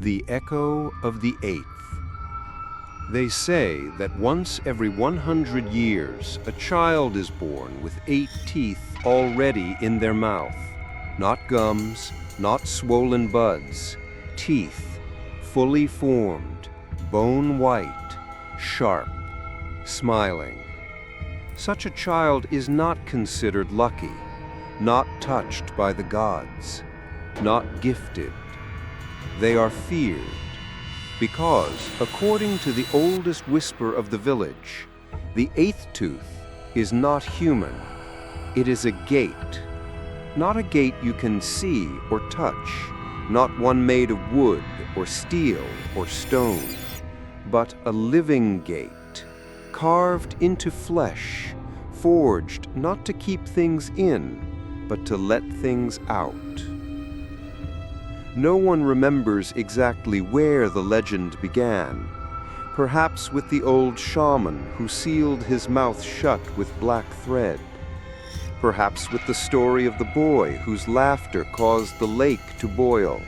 The echo of the eighth. They say that once every 100 years, a child is born with 8 teeth already in their mouth. Not gums, not swollen buds, teeth, fully formed, bone white, sharp, smiling. Such a child is not considered lucky, not touched by the gods, not gifted. They are feared, because, according to the oldest whisper of the village, the 8th tooth is not human. It is a gate. Not a gate you can see or touch, not one made of wood or steel or stone, but a living gate, carved into flesh, forged not to keep things in, but to let things out. No one remembers exactly where the legend began, perhaps with the old shaman who sealed his mouth shut with black thread, perhaps with the story of the boy whose laughter caused the lake to boil,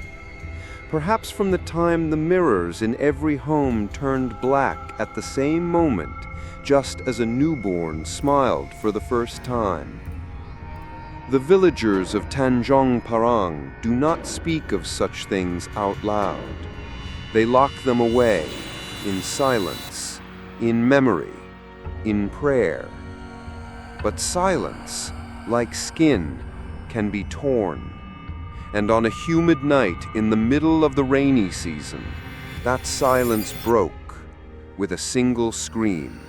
perhaps from the time the mirrors in every home turned black at the same moment, just as a newborn smiled for the first time. The villagers of Tanjong Parang do not speak of such things out loud. They lock them away, in silence, in memory, in prayer. But silence, like skin, can be torn. And on a humid night in the middle of the rainy season, that silence broke with a single scream.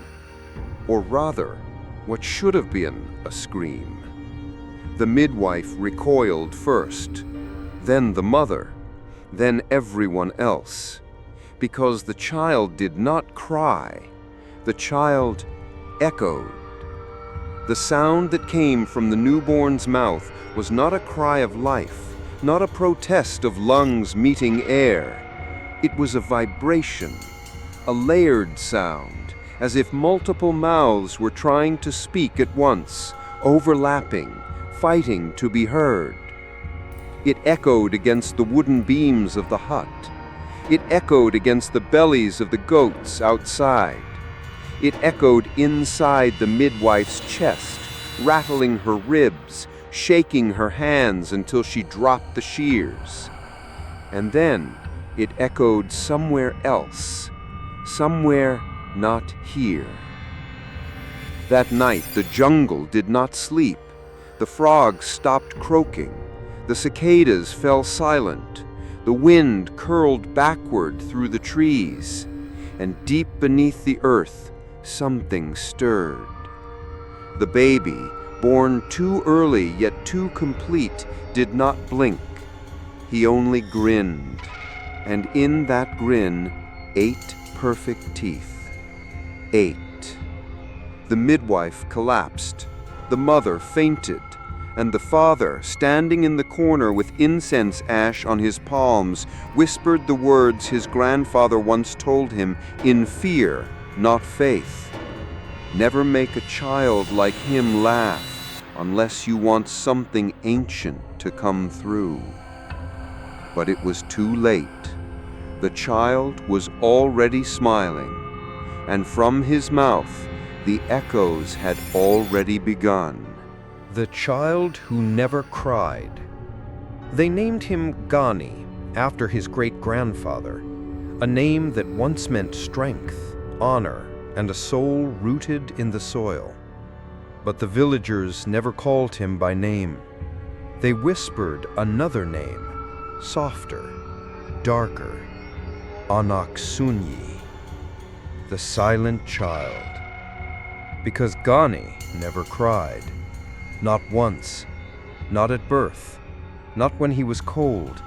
Or rather, what should have been a scream. The midwife recoiled first, then the mother, then everyone else, because the child did not cry. The child echoed. The sound that came from the newborn's mouth was not a cry of life, not a protest of lungs meeting air. It was a vibration, a layered sound, as if multiple mouths were trying to speak at once, overlapping, fighting to be heard. It echoed against the wooden beams of the hut. It echoed against the bellies of the goats outside. It echoed inside the midwife's chest, rattling her ribs, shaking her hands until she dropped the shears. And then it echoed somewhere else, somewhere not here. That night the jungle did not sleep. The frogs stopped croaking, the cicadas fell silent, the wind curled backward through the trees, and deep beneath the earth, something stirred. The baby, born too early yet too complete, did not blink. He only grinned, and in that grin, 8 perfect teeth. 8. The midwife collapsed. The mother fainted, and the father, standing in the corner with incense ash on his palms, whispered the words his grandfather once told him in fear, not faith. Never make a child like him laugh unless you want something ancient to come through. But it was too late. The child was already smiling, and from his mouth the echoes had already begun. The child who never cried. They named him Gani, after his great-grandfather, a name that once meant strength, honor, and a soul rooted in the soil. But the villagers never called him by name. They whispered another name, softer, darker, Anak Sunyi, the silent child. Because Gani never cried. Not once, not at birth, not when he was cold,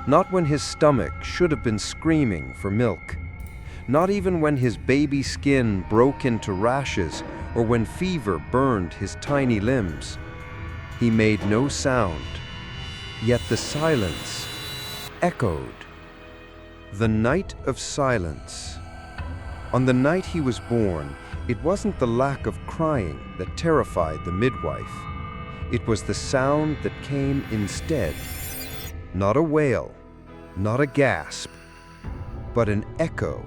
not when his stomach should have been screaming for milk, not even when his baby skin broke into rashes or when fever burned his tiny limbs. He made no sound, yet the silence echoed. The night of silence. On the night he was born, it wasn't the lack of crying that terrified the midwife. It was the sound that came instead. Not a wail, not a gasp, but an echo.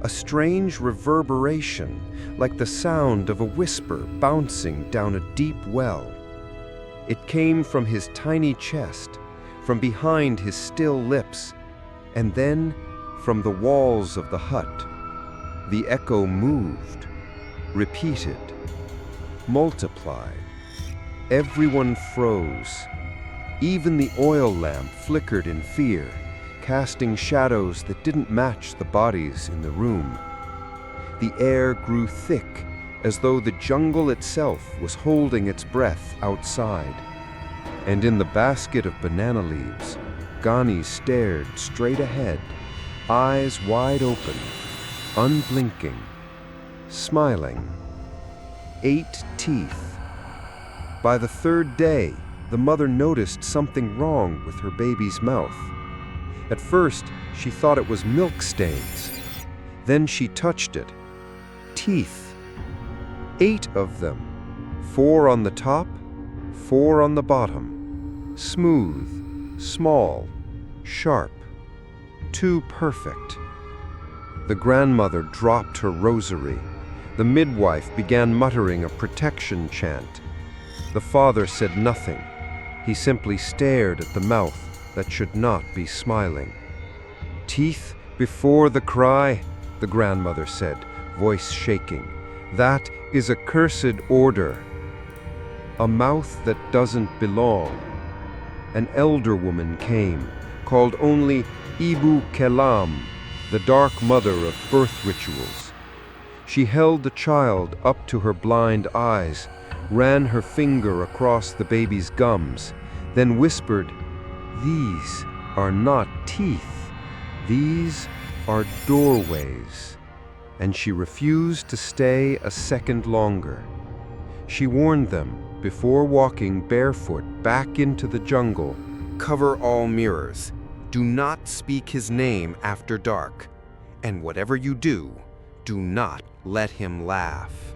A strange reverberation, like the sound of a whisper bouncing down a deep well. It came from his tiny chest, from behind his still lips, and then from the walls of the hut. The echo moved, repeated, multiplied. Everyone froze. Even the oil lamp flickered in fear, casting shadows that didn't match the bodies in the room. The air grew thick, as though the jungle itself was holding its breath outside. And in the basket of banana leaves, Ghani stared straight ahead, eyes wide open, unblinking, smiling. 8 teeth. By the 3rd day, the mother noticed something wrong with her baby's mouth. At first, she thought it was milk stains. Then she touched it. Teeth. 8 of them. 4 on the top, 4 on the bottom. Smooth, small, sharp. Too perfect. The grandmother dropped her rosary. The midwife began muttering a protection chant. The father said nothing. He simply stared at the mouth that should not be smiling. Teeth before the cry, the grandmother said, voice shaking. That is a cursed order. A mouth that doesn't belong. An elder woman came, called only Ibu Kelam, the dark mother of birth rituals. She held the child up to her blind eyes, ran her finger across the baby's gums, then whispered, "These are not teeth. These are doorways." And she refused to stay a second longer. She warned them before walking barefoot back into the jungle, "Cover all mirrors. Do not speak his name after dark. And whatever you do, do not let him laugh."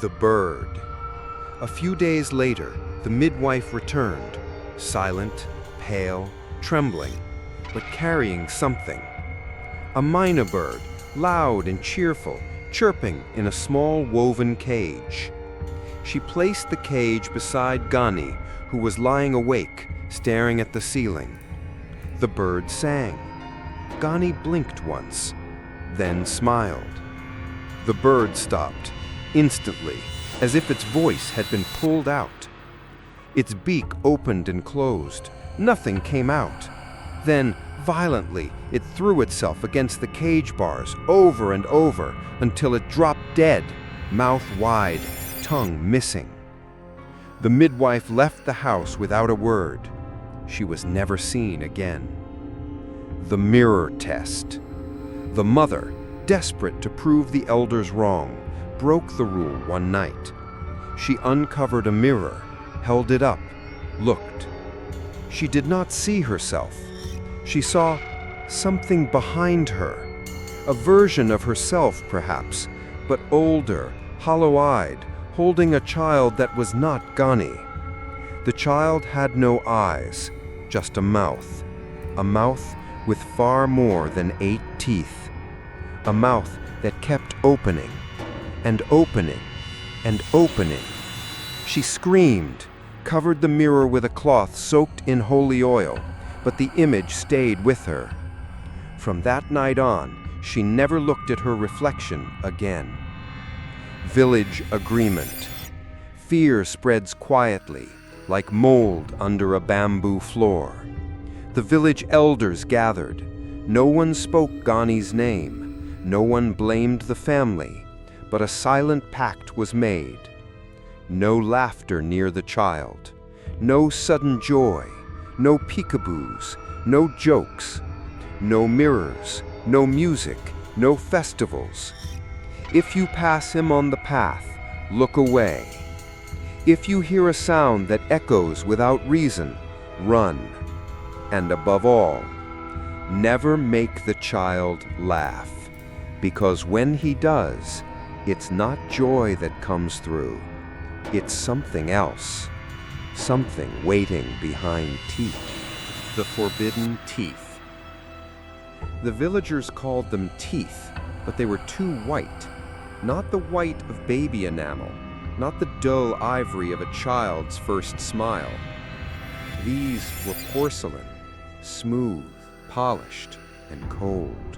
The bird. A few days later, the midwife returned, silent, pale, trembling, but carrying something. A myna bird, loud and cheerful, chirping in a small woven cage. She placed the cage beside Ghani, who was lying awake, staring at the ceiling. The bird sang. Ghani blinked once, then smiled. The bird stopped, instantly, as if its voice had been pulled out. Its beak opened and closed. Nothing came out. Then, violently, it threw itself against the cage bars over and over until it dropped dead, mouth wide, tongue missing. The midwife left the house without a word. She was never seen again. The mirror test. The mother, desperate to prove the elders wrong, broke the rule one night. She uncovered a mirror, held it up, looked. She did not see herself. She saw something behind her, a version of herself perhaps, but older, hollow-eyed, holding a child that was not Ghani. The child had no eyes, just a mouth with far more than 8 teeth, a mouth that kept opening and opening and opening. She screamed, covered the mirror with a cloth soaked in holy oil, but the image stayed with her. From that night on, she never looked at her reflection again. Village agreement. Fear spreads quietly, like mold under a bamboo floor. The village elders gathered. No one spoke Ghani's name. No one blamed the family, but a silent pact was made. No laughter near the child. No sudden joy. No peekaboos. No jokes. No mirrors. No music. No festivals. If you pass him on the path, look away. If you hear a sound that echoes without reason, run. And above all, never make the child laugh, because when he does, it's not joy that comes through. It's something else, something waiting behind teeth. The forbidden teeth. The villagers called them teeth, but they were too white. Not the white of baby enamel, not the dull ivory of a child's first smile. These were porcelain, smooth, polished, and cold.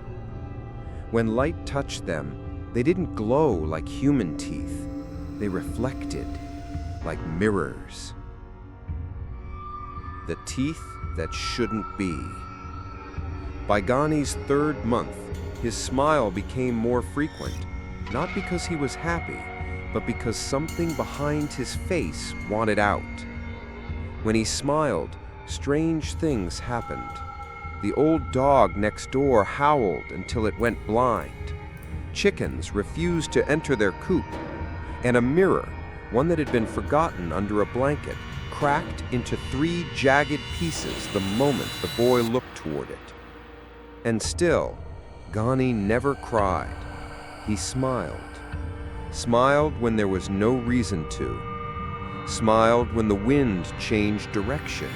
When light touched them, they didn't glow like human teeth. They reflected like mirrors. The teeth that shouldn't be. By Gani's third month, his smile became more frequent, not because he was happy, but because something behind his face wanted out. When he smiled, strange things happened. The old dog next door howled until it went blind. Chickens refused to enter their coop, and a mirror, one that had been forgotten under a blanket, cracked into 3 jagged pieces the moment the boy looked toward it. And still, Gani never cried. He smiled. Smiled when there was no reason to. Smiled when the wind changed direction.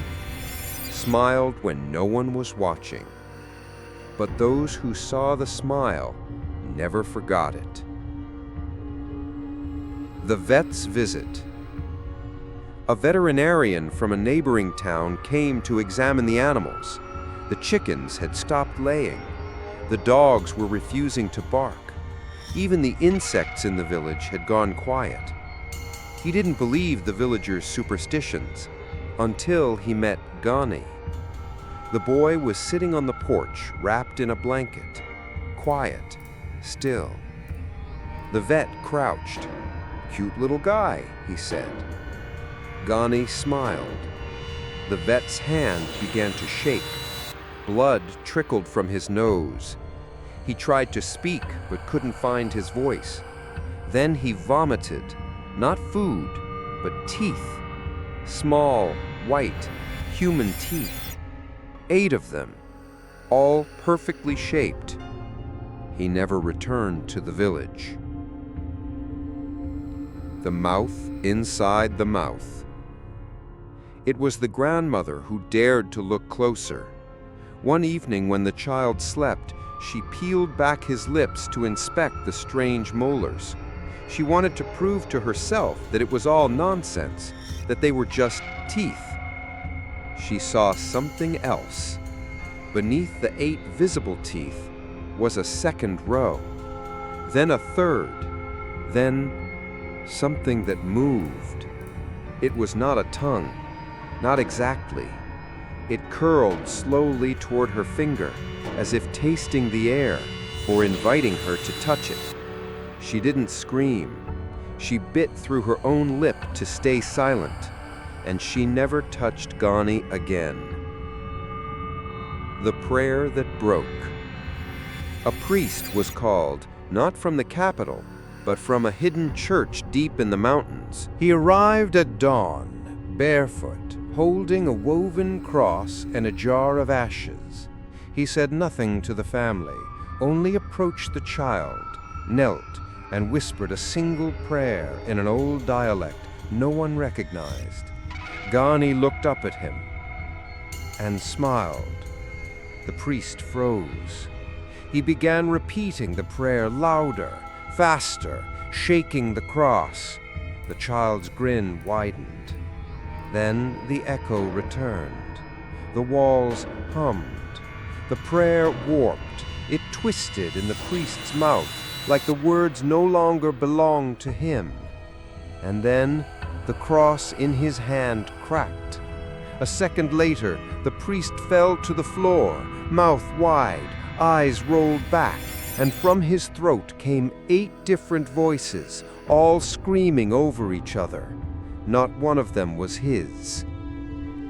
Smiled when no one was watching. But those who saw the smile never forgot it. The vet's visit. A veterinarian from a neighboring town came to examine the animals. The chickens had stopped laying. The dogs were refusing to bark. Even the insects in the village had gone quiet. He didn't believe the villagers' superstitions until he met Gani. The boy was sitting on the porch, wrapped in a blanket, quiet, still. The vet crouched. "Cute little guy," he said. Gani smiled. The vet's hand began to shake. Blood trickled from his nose. He tried to speak, but couldn't find his voice. Then he vomited, not food, but teeth. Small, white, human teeth. 8 of them, all perfectly shaped. He never returned to the village. The mouth inside the mouth. It was the grandmother who dared to look closer. One evening when the child slept, she peeled back his lips to inspect the strange molars. She wanted to prove to herself that it was all nonsense, that they were just teeth. She saw something else. Beneath the 8 visible teeth was a second row, then a third, then something that moved. It was not a tongue, not exactly. It curled slowly toward her finger, as if tasting the air or inviting her to touch it. She didn't scream. She bit through her own lip to stay silent, and she never touched Gani again. The prayer that broke. A priest was called, not from the capital, but from a hidden church deep in the mountains. He arrived at dawn, barefoot, holding a woven cross and a jar of ashes. He said nothing to the family, only approached the child, knelt, and whispered a single prayer in an old dialect no one recognized. Gani looked up at him and smiled. The priest froze. He began repeating the prayer louder, faster, shaking the cross. The child's grin widened. Then the echo returned. The walls hummed. The prayer warped. It twisted in the priest's mouth, like the words no longer belonged to him. And then the cross in his hand cracked. A second later, the priest fell to the floor, mouth wide, eyes rolled back, and from his throat came 8 different voices, all screaming over each other. Not one of them was his.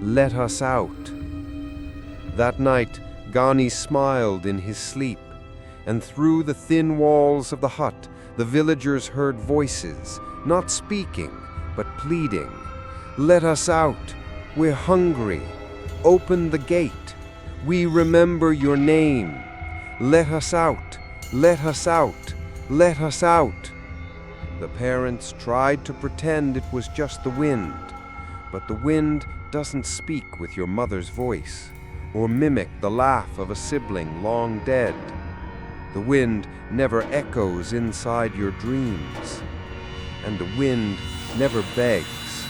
"Let us out." That night, Gani smiled in his sleep, and through the thin walls of the hut, the villagers heard voices, not speaking, but pleading. "Let us out. We're hungry. Open the gate. We remember your name. Let us out. Let us out. Let us out." The parents tried to pretend it was just the wind, but the wind doesn't speak with your mother's voice. or mimic the laugh of a sibling long dead. The wind never echoes inside your dreams, and the wind never begs.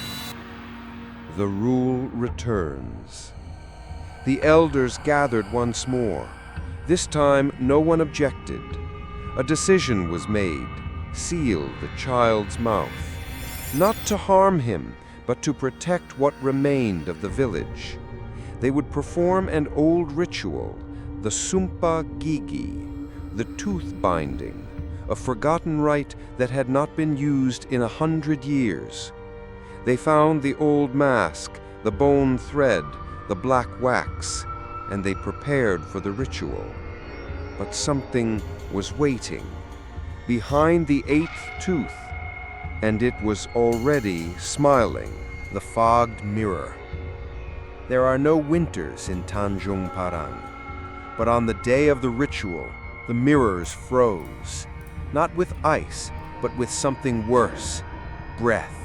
The rule returns. The elders gathered once more. This time no one objected. A decision was made: seal the child's mouth. Not to harm him, but to protect what remained of the village. They would perform an old ritual, the Sumpa Gigi, the tooth binding, a forgotten rite that had not been used in 100 years. They found the old mask, the bone thread, the black wax, and they prepared for the ritual. But something was waiting behind the 8th tooth, and it was already smiling, the fogged mirror. There are no winters in Tanjung Parang, but on the day of the ritual, the mirrors froze, not with ice, but with something worse, breath,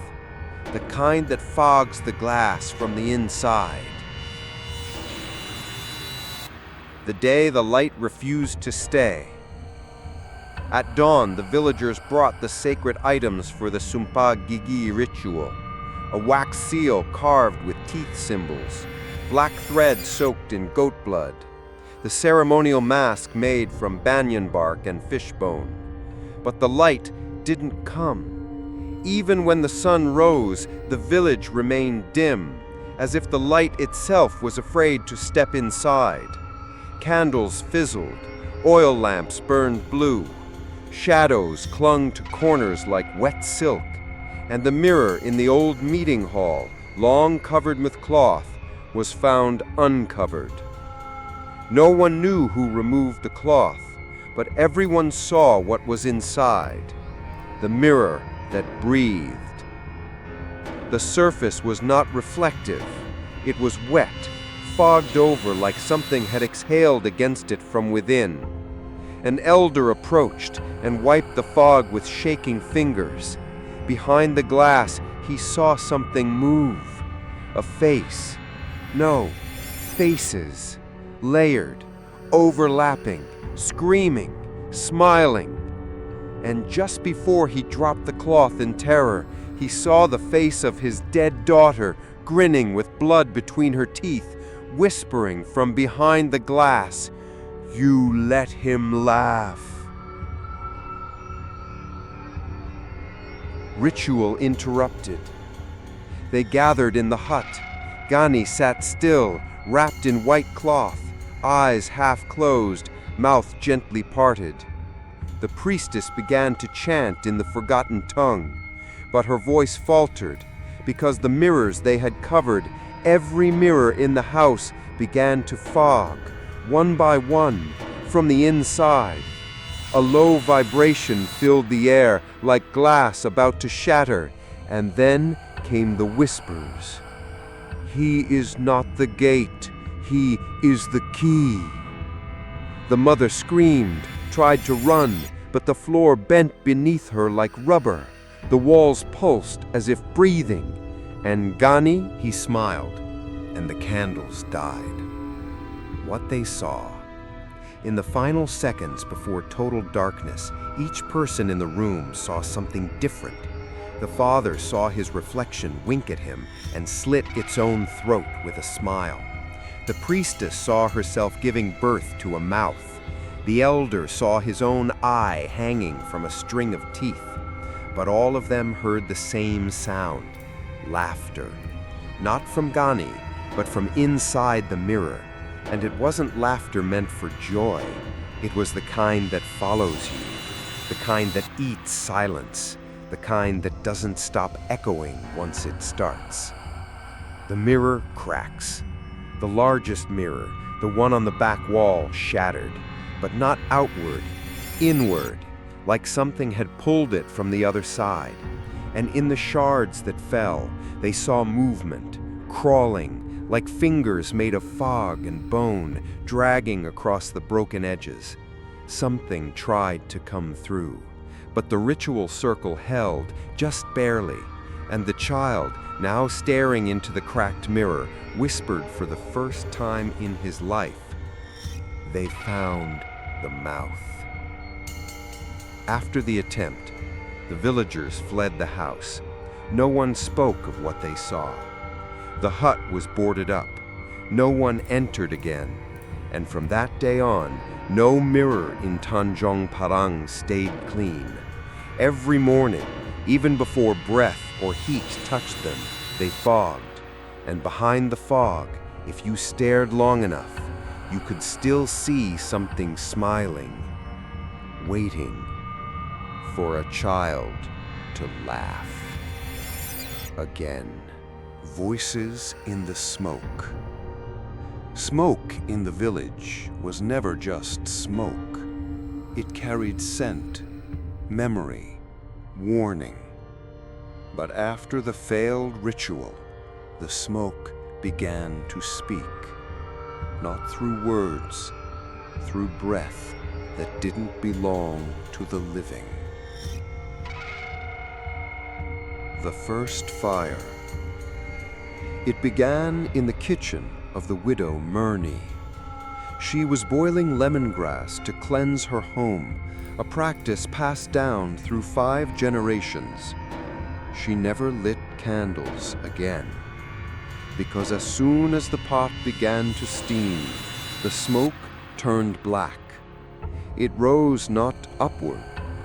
the kind that fogs the glass from the inside. The day the light refused to stay. At dawn, the villagers brought the sacred items for the Sumpa Gigi ritual: a wax seal carved with teeth symbols, black thread soaked in goat blood, the ceremonial mask made from banyan bark and fishbone. But the light didn't come. Even when the sun rose, the village remained dim, as if the light itself was afraid to step inside. Candles fizzled, oil lamps burned blue, shadows clung to corners like wet silk, and the mirror in the old meeting hall, long covered with cloth, was found uncovered. No one knew who removed the cloth, but everyone saw what was inside, the mirror that breathed. The surface was not reflective. It was wet, fogged over like something had exhaled against it from within. An elder approached and wiped the fog with shaking fingers. Behind the glass, he saw something move. A face. No, faces. Layered, overlapping, screaming, smiling. And just before he dropped the cloth in terror, he saw the face of his dead daughter, grinning with blood between her teeth, whispering from behind the glass, "You let him laugh." Ritual interrupted. They gathered in the hut. Gani sat still, wrapped in white cloth, eyes half closed, mouth gently parted. The priestess began to chant in the forgotten tongue, but her voice faltered because the mirrors they had covered, every mirror in the house, began to fog, one by one, from the inside. A low vibration filled the air like glass about to shatter, and then came the whispers. "He is not the gate. He is the key." The mother screamed, tried to run, but the floor bent beneath her like rubber. The walls pulsed as if breathing. And Gani, he smiled, and the candles died. What they saw. In the final seconds before total darkness, each person in the room saw something different. The father saw his reflection wink at him and slit its own throat with a smile. The priestess saw herself giving birth to a mouth. The elder saw his own eye hanging from a string of teeth. But all of them heard the same sound, laughter. Not from Gani, but from inside the mirror. And it wasn't laughter meant for joy. It was the kind that follows you, the kind that eats silence, the kind that doesn't stop echoing once it starts. The mirror cracks. The largest mirror, the one on the back wall, shattered, but not outward, inward, like something had pulled it from the other side. And in the shards that fell, they saw movement, crawling, like fingers made of fog and bone, dragging across the broken edges. Something tried to come through, but the ritual circle held just barely, and the child, now staring into the cracked mirror, whispered for the first time in his life, "They found the mouth." After the attempt, the villagers fled the house. No one spoke of what they saw. The hut was boarded up. No one entered again. And from that day on, no mirror in Tanjong Parang stayed clean. Every morning, even before breath or heat touched them, they fogged. And behind the fog, if you stared long enough, you could still see something smiling, waiting for a child to laugh again. Voices in the smoke. Smoke in the village was never just smoke. It carried scent, memory, warning. But after the failed ritual, the smoke began to speak, not through words, through breath that didn't belong to the living. The first fire. It began in the kitchen of the widow Myrnie. She was boiling lemongrass to cleanse her home, a practice passed down through 5 generations. She never lit candles again, because as soon as the pot began to steam, the smoke turned black. It rose not upward,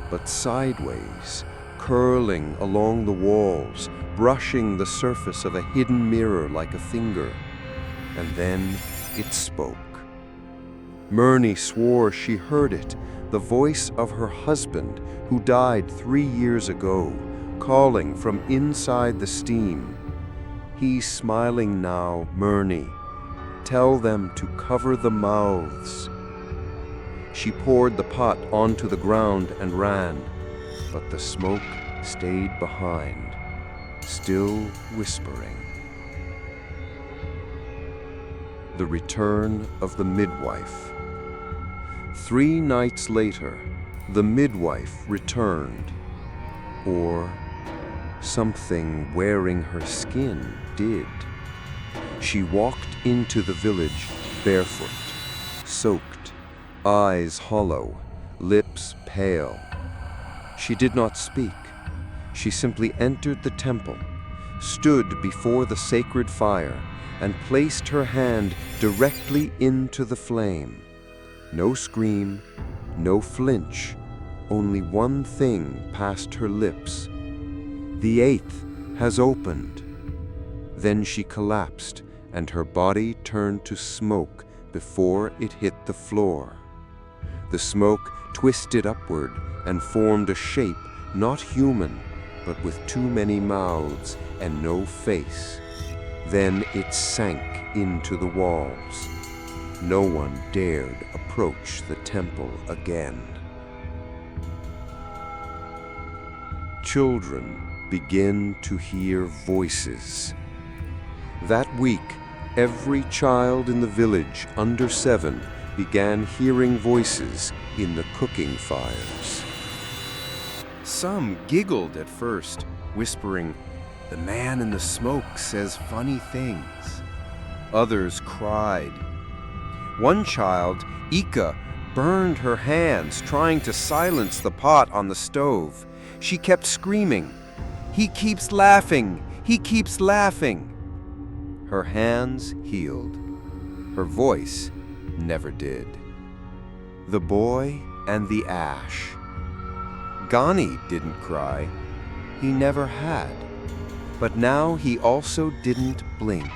but sideways, curling along the walls, brushing the surface of a hidden mirror like a finger. And then it spoke. Myrnie swore she heard it, the voice of her husband, who died 3 years ago, calling from inside the steam. He's smiling now, Myrnie. Tell them to cover the mouths. She poured the pot onto the ground and ran, but the smoke stayed behind, still whispering. The return of the midwife. 3 nights later, the midwife returned, or something wearing her skin did. She walked into the village barefoot, soaked, eyes hollow, lips pale. She did not speak. She simply entered the temple, stood before the sacred fire, and placed her hand directly into the flame. No scream, no flinch, only one thing passed her lips. The 8th has opened. Then she collapsed, and her body turned to smoke before it hit the floor. The smoke twisted upward and formed a shape not human, but with too many mouths and no face. Then it sank into the walls. No one dared approach the temple again. Children begin to hear voices. That week, every child in the village under 7 began hearing voices in the cooking fires. Some giggled at first, whispering, "The man in the smoke says funny things." Others cried. One child, Ika, burned her hands trying to silence the pot on the stove. She kept screaming, "He keeps laughing! He keeps laughing!" Her hands healed. Her voice never did. The boy and the ash. Ghani didn't cry. He never had. But now he also didn't blink.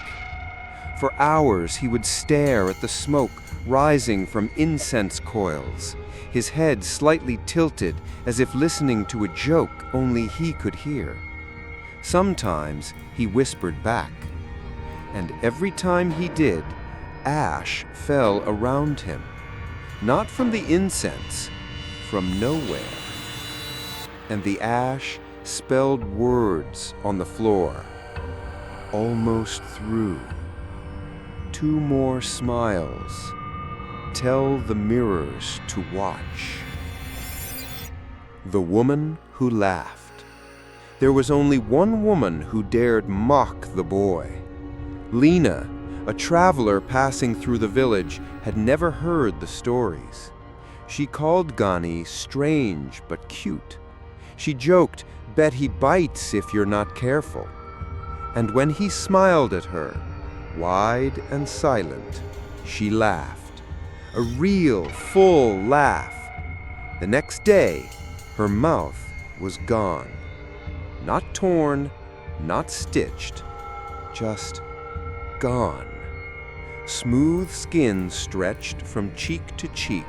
For hours he would stare at the smoke rising from incense coils, his head slightly tilted as if listening to a joke only he could hear. Sometimes he whispered back, and every time he did, ash fell around him, not from the incense, from nowhere. And the ash spelled words on the floor. Almost through. 2 more smiles. Tell the mirrors to watch. The woman who laughed. There was only one woman who dared mock the boy. Lena, a traveler passing through the village, had never heard the stories. She called Gani strange but cute. She joked, "Bet he bites if you're not careful." And when he smiled at her, wide and silent, she laughed. A real, full laugh. The next day, her mouth was gone. Not torn, not stitched, just gone. Smooth skin stretched from cheek to cheek.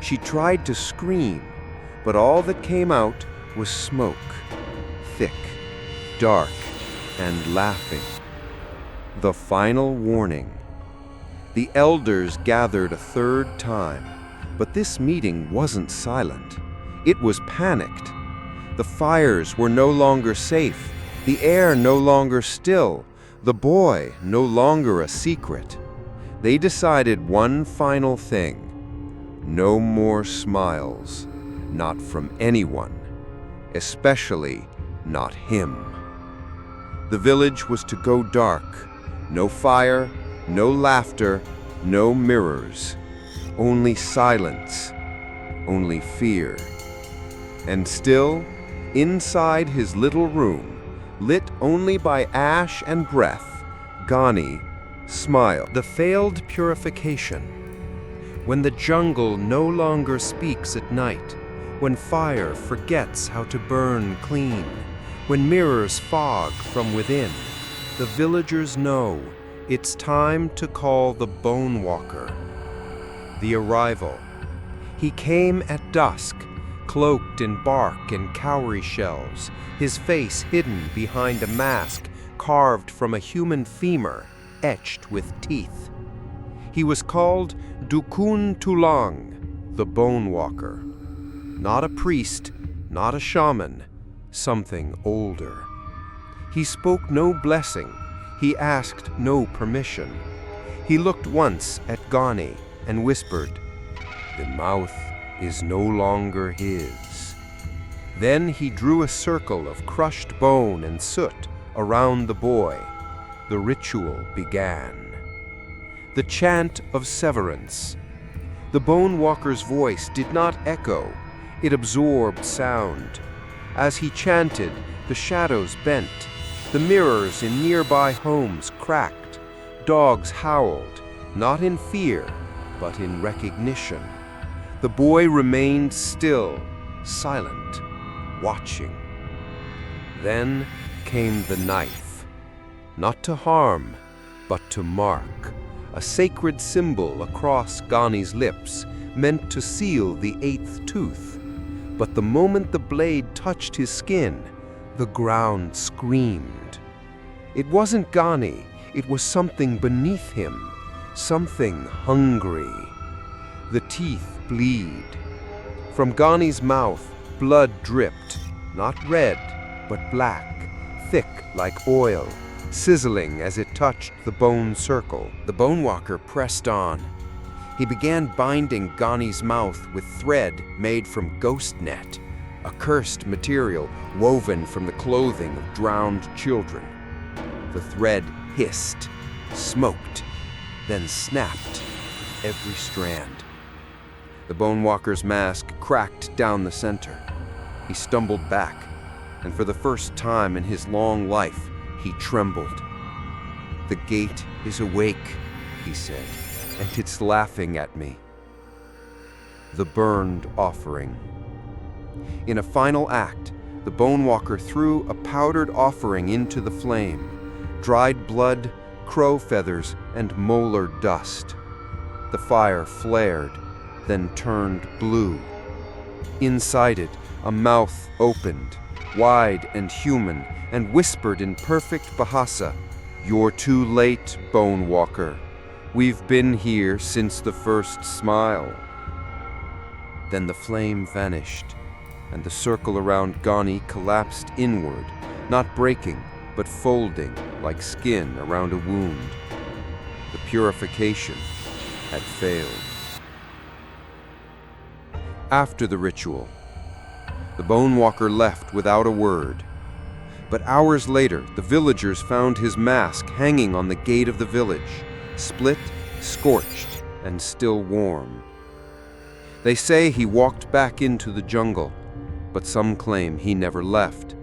She tried to scream, but all that came out was smoke, thick, dark, and laughing. The final warning. The elders gathered a third time, but this meeting wasn't silent. It was panicked. The fires were no longer safe, the air no longer still, the boy no longer a secret. They decided one final thing. No more smiles, not from anyone, especially not him. The village was to go dark. No fire, no laughter, no mirrors. Only silence, only fear. And still, inside his little room, lit only by ash and breath, Gani smiled. The failed purification. When the jungle no longer speaks at night, when fire forgets how to burn clean, when mirrors fog from within, the villagers know it's time to call the Bone Walker. The arrival. He came at dusk, cloaked in bark and cowrie shells, his face hidden behind a mask carved from a human femur, etched with teeth. He was called Dukun Tulang, the Bone Walker. Not a priest, not a shaman, something older. He spoke no blessing, he asked no permission. He looked once at Gani and whispered, "The mouth is no longer his." Then he drew a circle of crushed bone and soot around the boy. The ritual began. The chant of severance. The Bone Walker's voice did not echo, it absorbed sound. As he chanted, the shadows bent, the mirrors in nearby homes cracked, dogs howled, not in fear, but in recognition. The boy remained still, silent, watching. Then came the knife, not to harm, but to mark, a sacred symbol across Gani's lips, meant to seal the 8th tooth. But the moment the blade touched his skin, the ground screamed. It wasn't Gani, it was something beneath him, something hungry. The teeth bleed. From Gani's mouth, blood dripped, not red, but black, thick like oil, sizzling as it touched the bone circle. The Bone Walker pressed on. He began binding Gani's mouth with thread made from ghost net, a cursed material woven from the clothing of drowned children. The thread hissed, smoked, then snapped, every strand. The Bone Walker's mask cracked down the center. He stumbled back, and for the first time in his long life, he trembled. "The gate is awake," he said, "and it's laughing at me." The burned offering. In a final act, the Bone Walker threw a powdered offering into the flame, dried blood, crow feathers, and molar dust. The fire flared, then turned blue. Inside it, a mouth opened, wide and human, and whispered in perfect Bahasa, "You're too late, Bone Walker. We've been here since the first smile." Then the flame vanished, and the circle around Gani collapsed inward, not breaking, but folding like skin around a wound. The purification had failed. After the ritual, the Bone Walker left without a word. But hours later, the villagers found his mask hanging on the gate of the village, split, scorched, and still warm. They say he walked back into the jungle, but some claim he never left,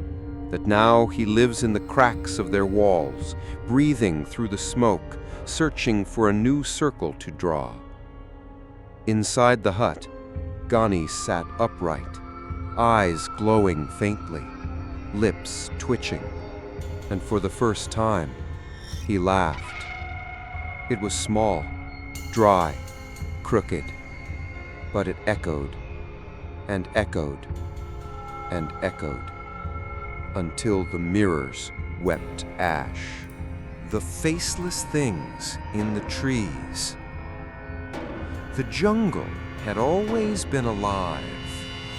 that now he lives in the cracks of their walls, breathing through the smoke, searching for a new circle to draw. Inside the hut, Ghani sat upright, eyes glowing faintly, lips twitching, and for the first time, he laughed. It was small, dry, crooked, but it echoed, and echoed, and echoed, until the mirrors wept ash. The faceless things in the trees. The jungle had always been alive.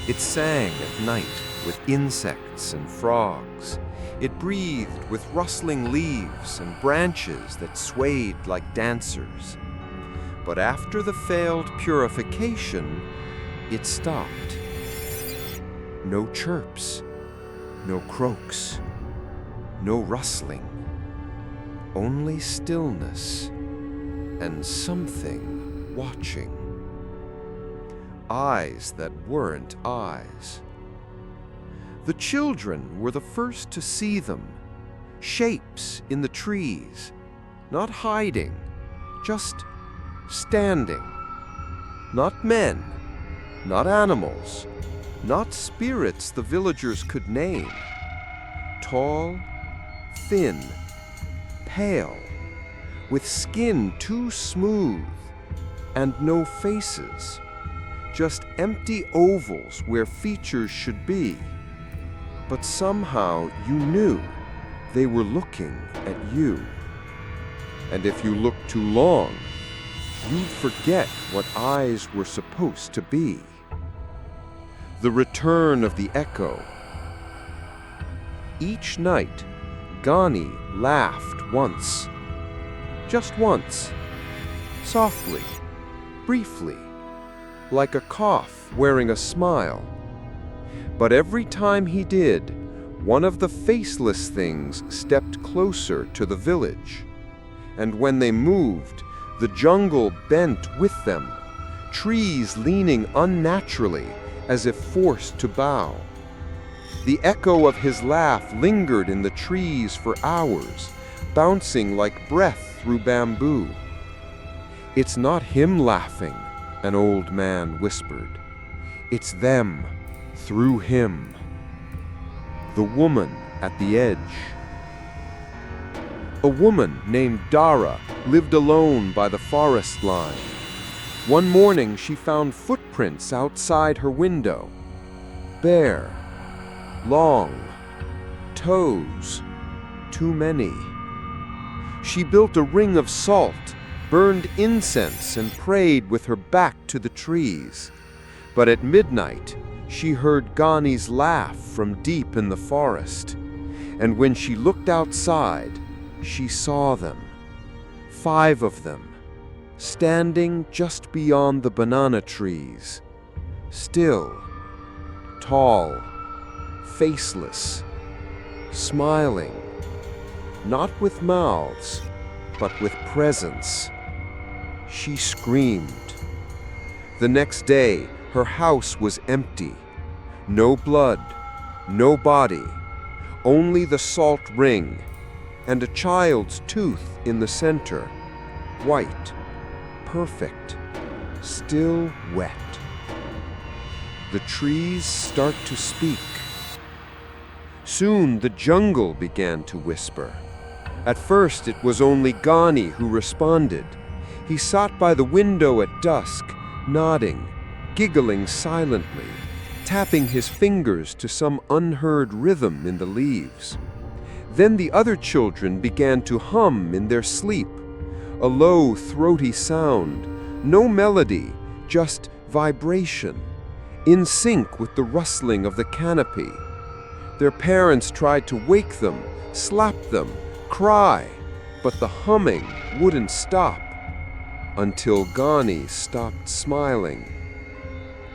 It sang at night with insects and frogs. It breathed with rustling leaves and branches that swayed like dancers. But after the failed purification, it stopped. No chirps, no croaks, no rustling, only stillness and something watching. Eyes that weren't eyes. The children were the first to see them, shapes in the trees, not hiding, just standing. Not men, not animals, not spirits the villagers could name. Tall, thin, pale, with skin too smooth and no faces, just empty ovals where features should be. But somehow you knew they were looking at you. And if you looked too long, you'd forget what eyes were supposed to be. The return of the echo. Each night, Ghani laughed once. Just once. Softly, briefly, like a cough wearing a smile. But every time he did, one of the faceless things stepped closer to the village. And when they moved, the jungle bent with them, trees leaning unnaturally as if forced to bow. The echo of his laugh lingered in the trees for hours, bouncing like breath through bamboo. "It's not him laughing," an old man whispered. "It's them, through him." The woman at the edge. A woman named Dara lived alone by the forest line. One morning she found footprints outside her window. Bare, long, toes, too many. She built a ring of salt, burned incense, and prayed with her back to the trees. But at midnight, she heard Ghani's laugh from deep in the forest. And when she looked outside, she saw them, 5 of them, standing just beyond the banana trees, still, tall, faceless, smiling, not with mouths, but with presence. She screamed. The next day, her house was empty. No blood, no body, only the salt ring, and a child's tooth in the center, white, perfect, still wet. The trees start to speak. Soon the jungle began to whisper. At first it was only Ghani who responded. He sat by the window at dusk, nodding, giggling silently, tapping his fingers to some unheard rhythm in the leaves. Then the other children began to hum in their sleep, a low, throaty sound, no melody, just vibration, in sync with the rustling of the canopy. Their parents tried to wake them, slap them, cry, but the humming wouldn't stop, until Ghani stopped smiling.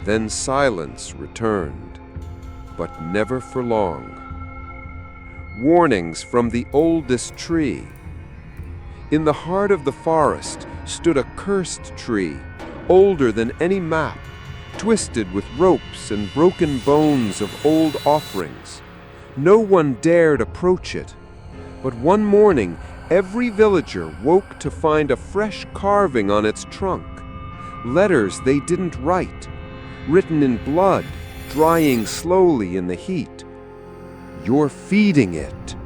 Then silence returned, but never for long. warnings from the oldest tree. In the heart of the forest stood a cursed tree, older than any map, twisted with ropes and broken bones of old offerings. No one dared approach it, but one morning every villager woke to find a fresh carving on its trunk, letters they didn't write, written in blood, drying slowly in the heat. "You're feeding it."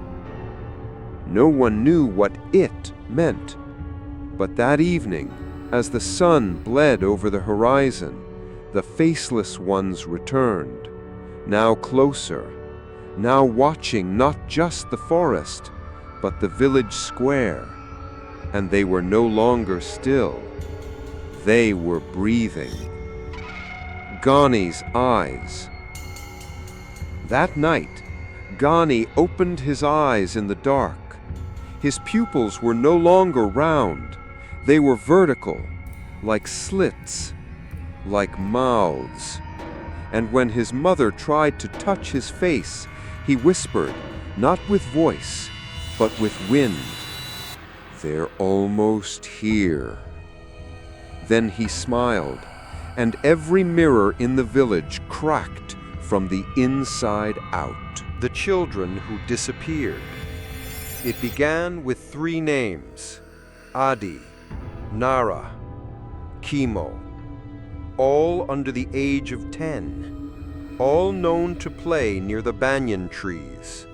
No one knew what "it" meant, but that evening, as the sun bled over the horizon, the faceless ones returned, now closer, now watching not just the forest, but the village square. And they were no longer still. They were breathing. Gani's eyes. That night, Gani opened his eyes in the dark. His pupils were no longer round. They were vertical, like slits, like mouths. And when his mother tried to touch his face, he whispered, not with voice, but with wind, "They're almost here." Then he smiled, and every mirror in the village cracked from the inside out. The children who disappeared. It began with 3 names: Adi, Nara, Chemo, all under the age of 10, all known to play near the banyan trees,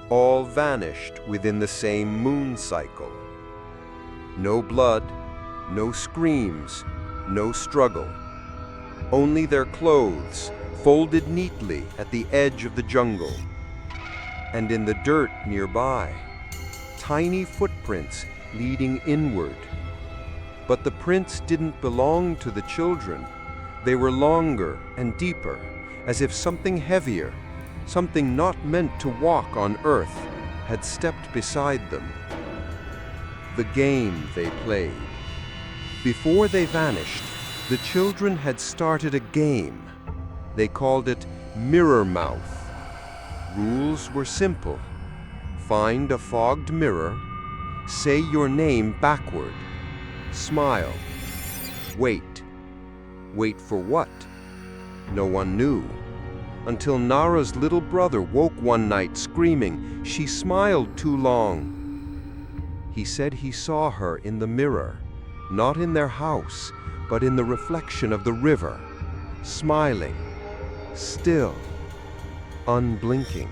all vanished within the same moon cycle. No blood, no screams, no struggle. Only their clothes folded neatly at the edge of the jungle. And in the dirt nearby, tiny footprints leading inward. But the prints didn't belong to the children. They were longer and deeper, as if something heavier, something not meant to walk on earth, had stepped beside them. The game they played. Before they vanished, the children had started a game. They called it Mirror Mouth. Rules were simple. Find a fogged mirror, say your name backward, smile, wait. Wait for what? No one knew. Until Nara's little brother woke one night screaming, she smiled too long. He said he saw her in the mirror, not in their house, but in the reflection of the river, smiling, still, unblinking,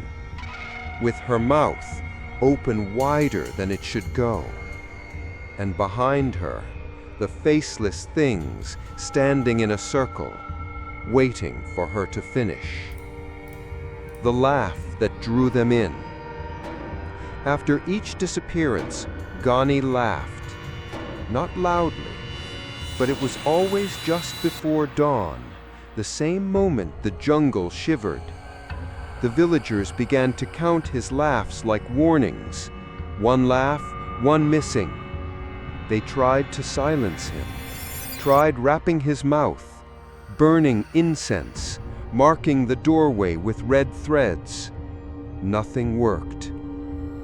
with her mouth open wider than it should go. And behind her, the faceless things standing in a circle, waiting for her to finish. The laugh that drew them in. After each disappearance, Gani laughed, not loudly, but it was always just before dawn, the same moment the jungle shivered. The villagers began to count his laughs like warnings. One laugh, one missing. They tried to silence him, tried wrapping his mouth, burning incense, marking the doorway with red threads. Nothing worked.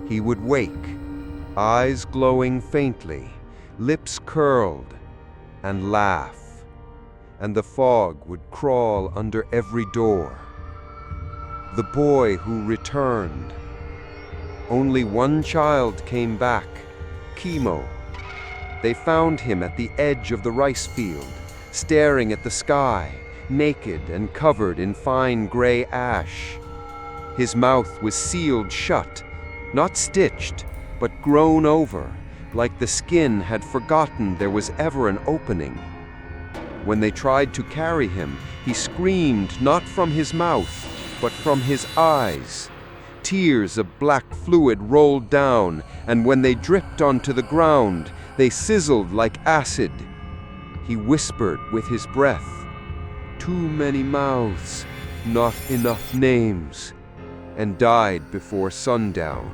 He would wake, eyes glowing faintly, lips curled, and laugh, and the fog would crawl under every door. The boy who returned. Only one child came back, Chemo. They found him at the edge of the rice field, staring at the sky, naked and covered in fine gray ash. His mouth was sealed shut, not stitched, but grown over, like the skin had forgotten there was ever an opening. When they tried to carry him, he screamed not from his mouth, but from his eyes. Tears of black fluid rolled down, and when they dripped onto the ground, they sizzled like acid. He whispered with his breath, "Too many mouths, not enough names," and died before sundown.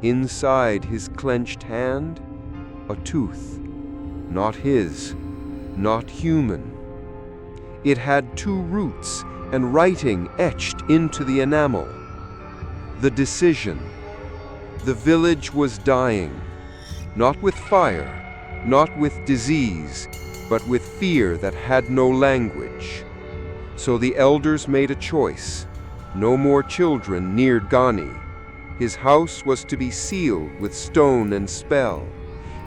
Inside his clenched hand, a tooth, not his, not human. It had 2 roots and writing etched into the enamel. The decision. The village was dying, not with fire, not with disease, but with fear that had no language. So the elders made a choice. No more children near Gani. His house was to be sealed with stone and spell.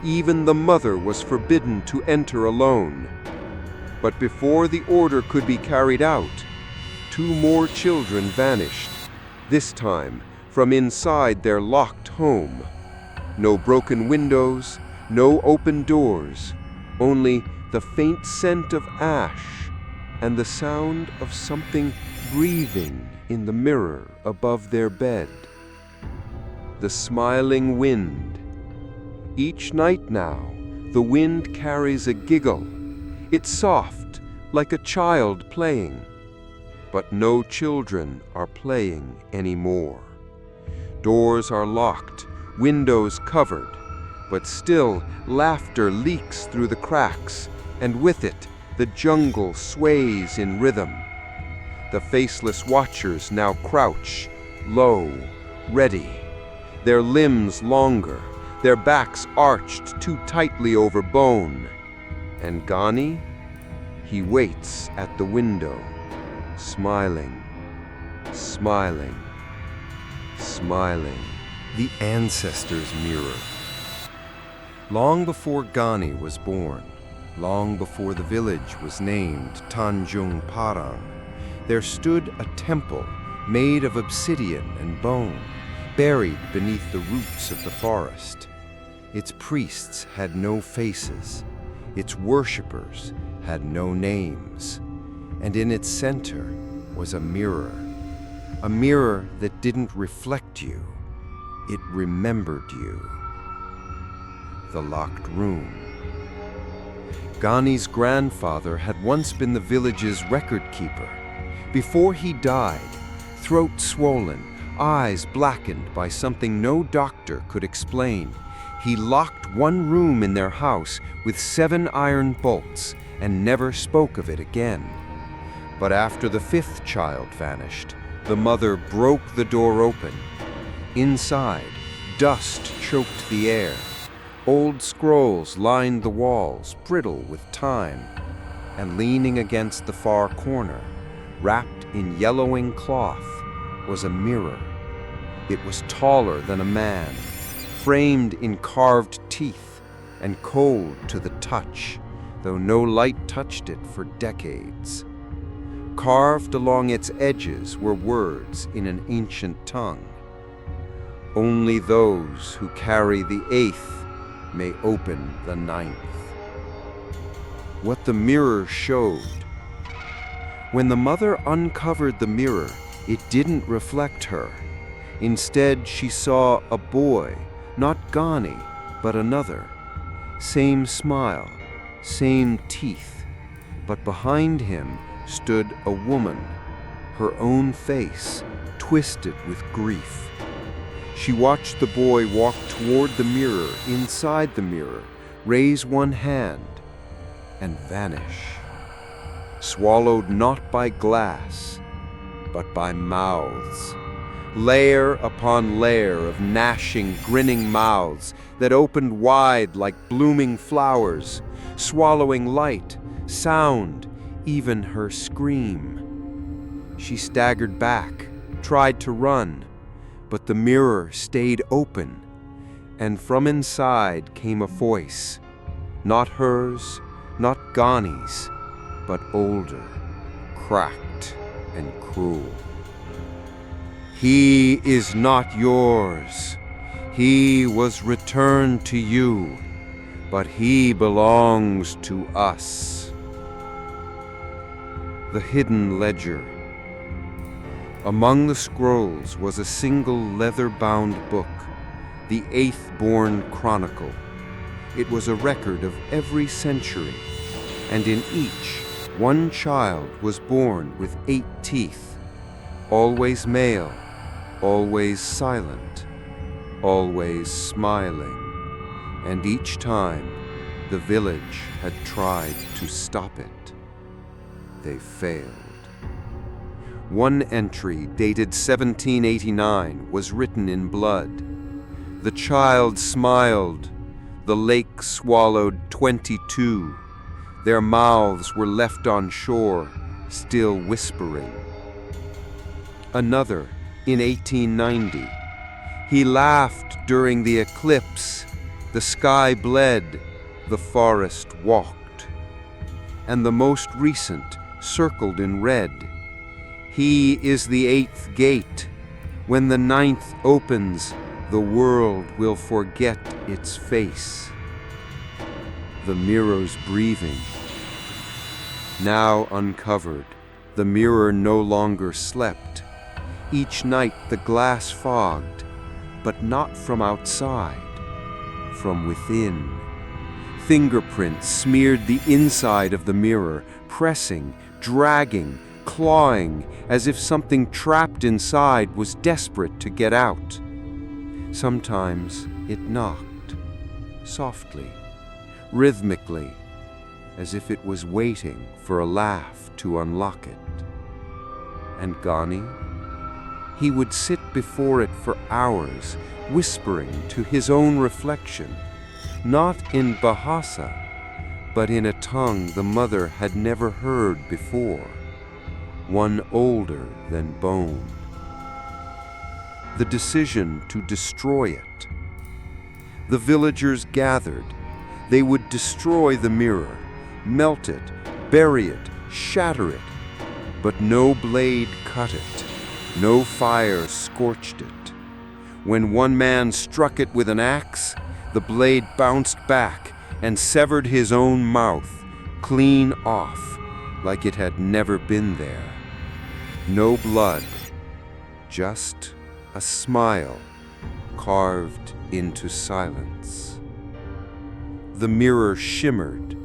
Even the mother was forbidden to enter alone. But before the order could be carried out, 2 more children vanished, this time from inside their locked home. No broken windows, no open doors, only the faint scent of ash and the sound of something breathing in the mirror above their bed. The smiling wind. Each night now, the wind carries a giggle. It's soft, like a child playing. But no children are playing anymore. Doors are locked, windows covered, but still laughter leaks through the cracks, and with it, the jungle sways in rhythm. The faceless watchers now crouch, low, ready, their limbs longer, their backs arched too tightly over bone. And Gani? He waits at the window, smiling, smiling, smiling. The ancestors' mirror. Long before Gani was born, long before the village was named Tanjung Parang, there stood a temple made of obsidian and bone, buried beneath the roots of the forest. Its priests had no faces, its worshippers had no names, and in its center was a mirror that didn't reflect you, it remembered you. The locked room. Gani's grandfather had once been the village's record keeper. Before he died, throat swollen, eyes blackened by something no doctor could explain, he locked one room in their house with 7 iron bolts and never spoke of it again. But after the 5th child vanished, the mother broke the door open. Inside, dust choked the air. Old scrolls lined the walls, brittle with time, and leaning against the far corner, wrapped in yellowing cloth, was a mirror. It was taller than a man, framed in carved teeth, and cold to the touch, though no light touched it for decades. Carved along its edges were words in an ancient tongue. Only those who carry the 8th may open the 9th. What the mirror showed. When the mother uncovered the mirror, it didn't reflect her. Instead, she saw a boy, not Gani, but another. Same smile, same teeth, but behind him stood a woman, her own face twisted with grief. She watched the boy walk toward the mirror, inside the mirror, raise one hand, and vanish. Swallowed not by glass, but by mouths. Layer upon layer of gnashing, grinning mouths that opened wide like blooming flowers, swallowing light, sound, even her scream. She staggered back, tried to run, but the mirror stayed open, and from inside came a voice, not hers, not Gani's, but older, cracked, and cruel. He is not yours. He was returned to you, but he belongs to us. The hidden ledger. Among the scrolls was a single leather-bound book, the 8th Born Chronicle. It was a record of every century, and in each, one child was born with 8 teeth, always male, always silent, always smiling, and each time the village had tried to stop it. They failed. One entry, dated 1789, was written in blood. The child smiled. The lake swallowed 22. Their mouths were left on shore, still whispering. Another, in 1890. He laughed during the eclipse. The sky bled. The forest walked. And the most recent, circled in red. He is the 8th gate. When the 9th opens, the world will forget its face. The mirror's breathing. Now uncovered, the mirror no longer slept. Each night the glass fogged, but not from outside, from within. Fingerprints smeared the inside of the mirror, pressing, dragging, clawing, as if something trapped inside was desperate to get out. Sometimes it knocked, softly, rhythmically, as if it was waiting for a laugh to unlock it. And Ghani? He would sit before it for hours, whispering to his own reflection, not in Bahasa, but in a tongue the mother had never heard before, one older than bone. The decision to destroy it. The villagers gathered. They would destroy the mirror, melt it, bury it, shatter it. But no blade cut it, no fire scorched it. When one man struck it with an axe, the blade bounced back and severed his own mouth, clean off, like it had never been there. No blood, just a smile carved into silence. The mirror shimmered,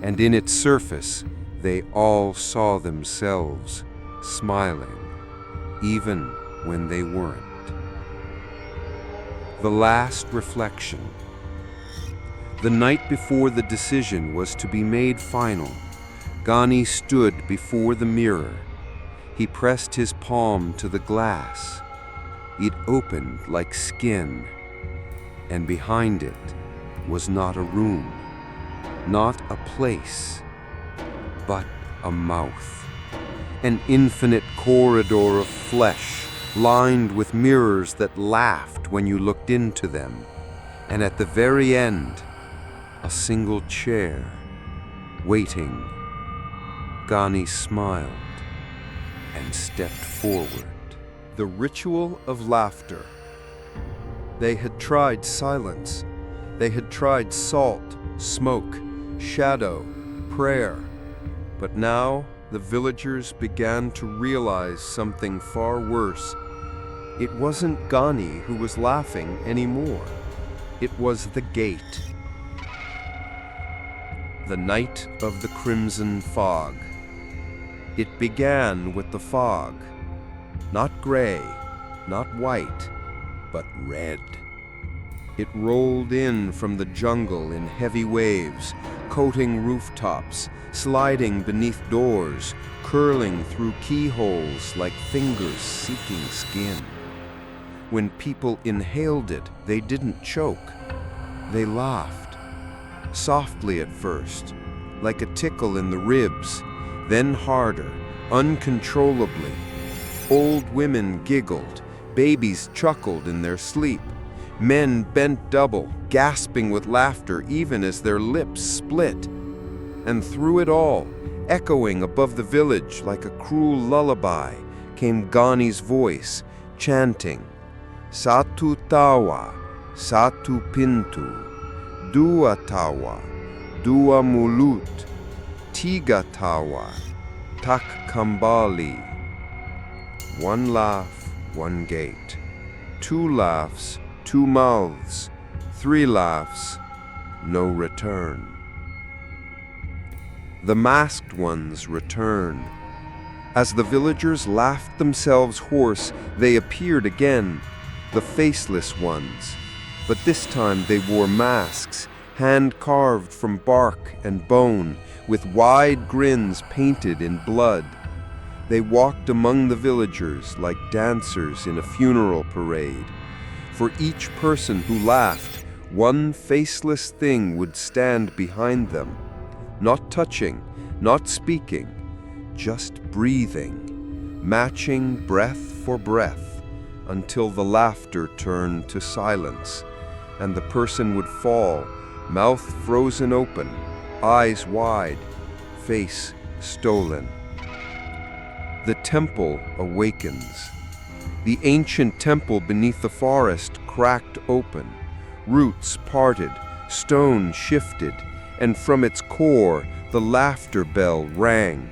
and in its surface they all saw themselves smiling, even when they weren't. The last reflection. The night before the decision was to be made final, Ghani stood before the mirror. He pressed his palm to the glass. It opened like skin, and behind it was not a room, not a place, but a mouth. An infinite corridor of flesh, lined with mirrors that laughed when you looked into them. And at the very end, a single chair, waiting. Ghani smiled and stepped forward. The ritual of laughter. They had tried silence. They had tried salt, smoke, shadow, prayer. But now the villagers began to realize something far worse. It wasn't Ghani who was laughing anymore. It was the gate. The night of the crimson fog. It began with the fog. Not gray, not white, but red. It rolled in from the jungle in heavy waves, coating rooftops, sliding beneath doors, curling through keyholes like fingers seeking skin. When people inhaled it, they didn't choke. They laughed. Softly at first, like a tickle in the ribs, then harder, uncontrollably. Old women giggled, babies chuckled in their sleep. Men bent double, gasping with laughter even as their lips split. And through it all, echoing above the village like a cruel lullaby, came Ghani's voice, chanting, "Satu tawa, satu pintu, dua tawa, dua mulut, tiga tawa, tak kembali." One laugh, one gate. Two laughs, two mouths. Three laughs, no return. The masked ones return. As the villagers laughed themselves hoarse, they appeared again, the faceless ones. But this time they wore masks, hand-carved from bark and bone, with wide grins painted in blood. They walked among the villagers like dancers in a funeral parade. For each person who laughed, one faceless thing would stand behind them, not touching, not speaking, just breathing, matching breath for breath, until the laughter turned to silence, and the person would fall, mouth frozen open, eyes wide, face stolen. The temple awakens. The ancient temple beneath the forest cracked open, roots parted, stone shifted, and from its core the laughter bell rang.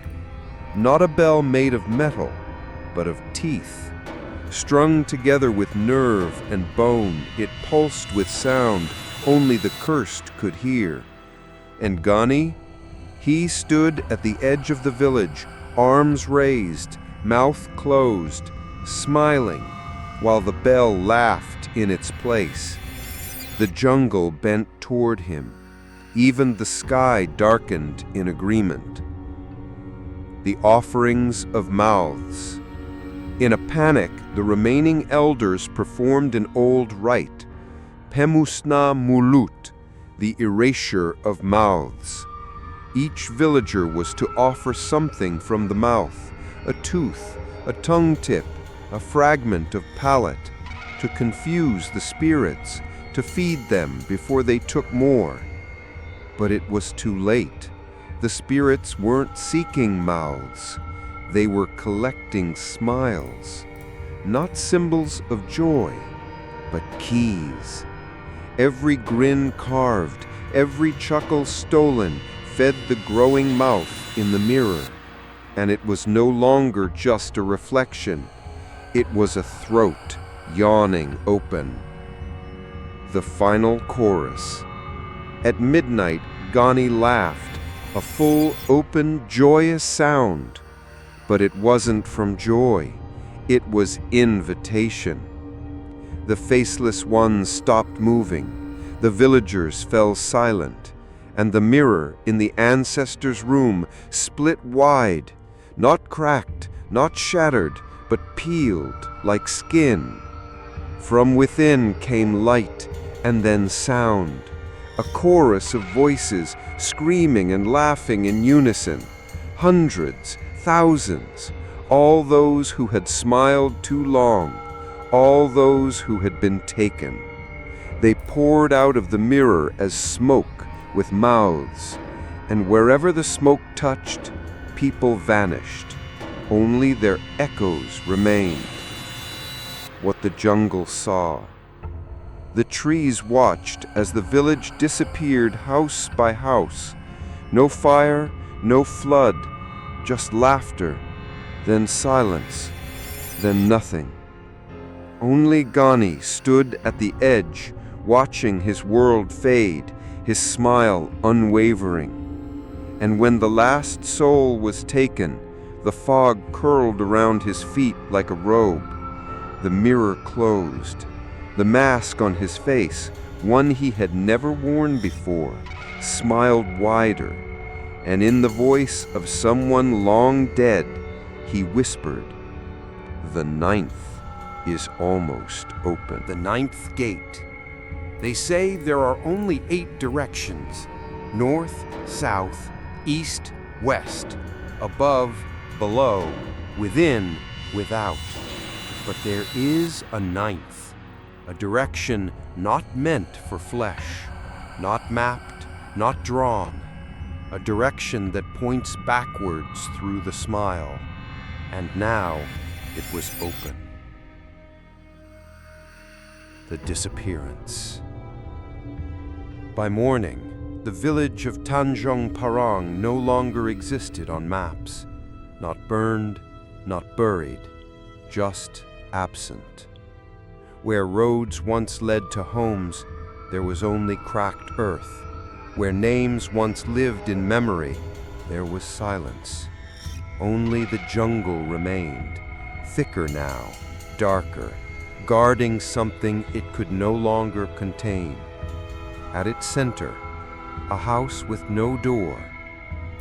Not a bell made of metal, but of teeth. Strung together with nerve and bone, it pulsed with sound only the cursed could hear. And Gani? He stood at the edge of the village, arms raised, mouth closed, smiling, while the bell laughed in its place. The jungle bent toward him. Even the sky darkened in agreement. The offerings of mouths. In a panic, the remaining elders performed an old rite, Pemusna Mulut, the erasure of mouths. Each villager was to offer something from the mouth, a tooth, a tongue tip, a fragment of palate, to confuse the spirits, to feed them before they took more. But it was too late. The spirits weren't seeking mouths. They were collecting smiles, not symbols of joy, but keys. Every grin carved, every chuckle stolen, fed the growing mouth in the mirror. And it was no longer just a reflection. It was a throat yawning open. The final chorus. At midnight, Gani laughed, a full, open, joyous sound. But it wasn't from joy. It was invitation. The faceless ones stopped moving. The villagers fell silent. And the mirror in the ancestors' room split wide, not cracked, not shattered, but peeled like skin. From within came light and then sound, a chorus of voices screaming and laughing in unison. Hundreds, thousands, all those who had smiled too long, all those who had been taken. They poured out of the mirror as smoke with mouths, and wherever the smoke touched, people vanished. Only their echoes remained. What the jungle saw. The trees watched as the village disappeared house by house. No fire, no flood, just laughter, then silence, then nothing. Only Gani stood at the edge, watching his world fade, his smile unwavering. And when the last soul was taken, the fog curled around his feet like a robe. The mirror closed. The mask on his face, one he had never worn before, smiled wider. And in the voice of someone long dead, he whispered, "The ninth is almost open." The ninth gate. They say there are only 8 directions: north, south, east, west, above, below, within, without. But there is a ninth, a direction not meant for flesh, not mapped, not drawn, a direction that points backwards through the smile. And now it was open. The disappearance. By morning, the village of Tanjung Parang no longer existed on maps. Not burned, not buried, just absent. Where roads once led to homes, there was only cracked earth. Where names once lived in memory, there was silence. Only the jungle remained, thicker now, darker, guarding something it could no longer contain. At its center, a house with no door,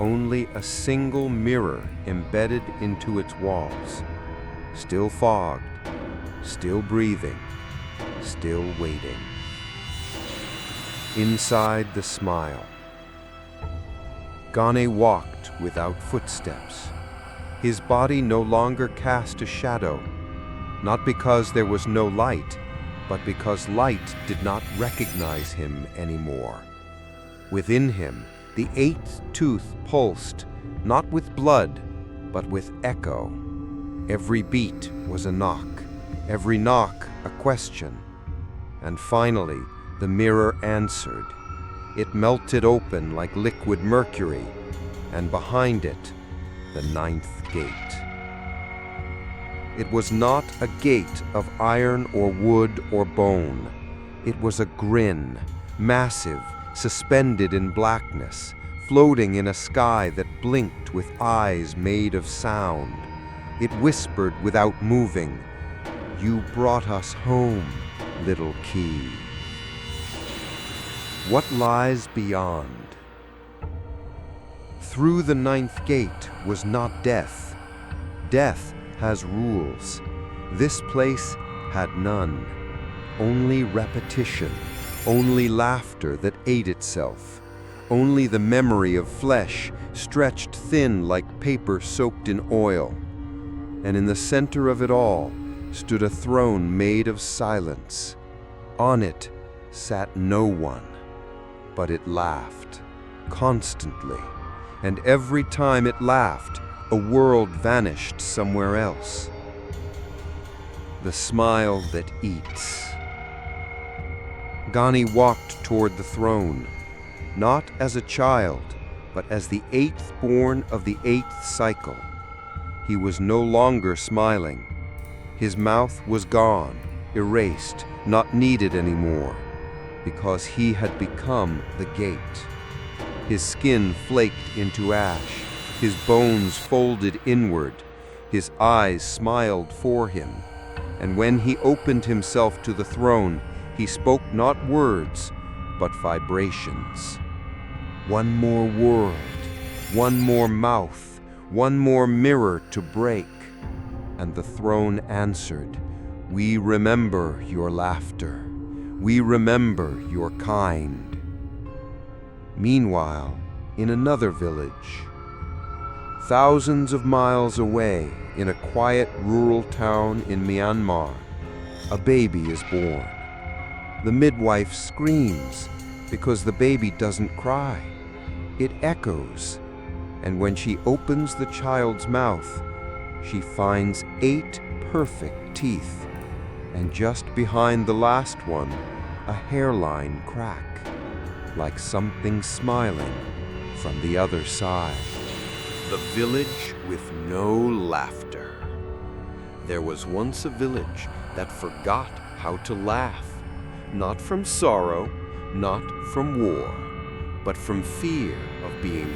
only a single mirror embedded into its walls, still fogged, still breathing, still waiting. Inside the smile, Gane walked without footsteps. His body no longer cast a shadow, not because there was no light, but because light did not recognize him anymore. Within him, the eighth tooth pulsed, not with blood, but with echo. Every beat was a knock, every knock a question. And finally, the mirror answered. It melted open like liquid mercury, and behind it, the ninth gate. It was not a gate of iron or wood or bone. It was a grin, massive, suspended in blackness, floating in a sky that blinked with eyes made of sound. It whispered without moving, "You brought us home, little key." What lies beyond? Through the ninth gate was not death. Death has rules. This place had none. Only repetition, only laughter that ate itself, only the memory of flesh stretched thin like paper soaked in oil. And in the center of it all stood a throne made of silence. On it sat no one, but it laughed, constantly, and every time it laughed, a world vanished somewhere else. The smile that eats. Gane walked toward the throne, not as a child, but as the eighth born of the eighth cycle. He was no longer smiling. His mouth was gone, erased, not needed anymore, because he had become the gate. His skin flaked into ash, his bones folded inward, his eyes smiled for him, and when he opened himself to the throne, he spoke not words, but vibrations. One more world, one more mouth, one more mirror to break. And the throne answered, "We remember your laughter. We remember your kind." Meanwhile, in another village, thousands of miles away, in a quiet rural town in Myanmar, a baby is born. The midwife screams because the baby doesn't cry. It echoes, and when she opens the child's mouth, she finds 8 perfect teeth, and just behind the last one, a hairline crack, like something smiling from the other side. The village with no laughter. There was once a village that forgot how to laugh, not from sorrow, not from war, but from fear of being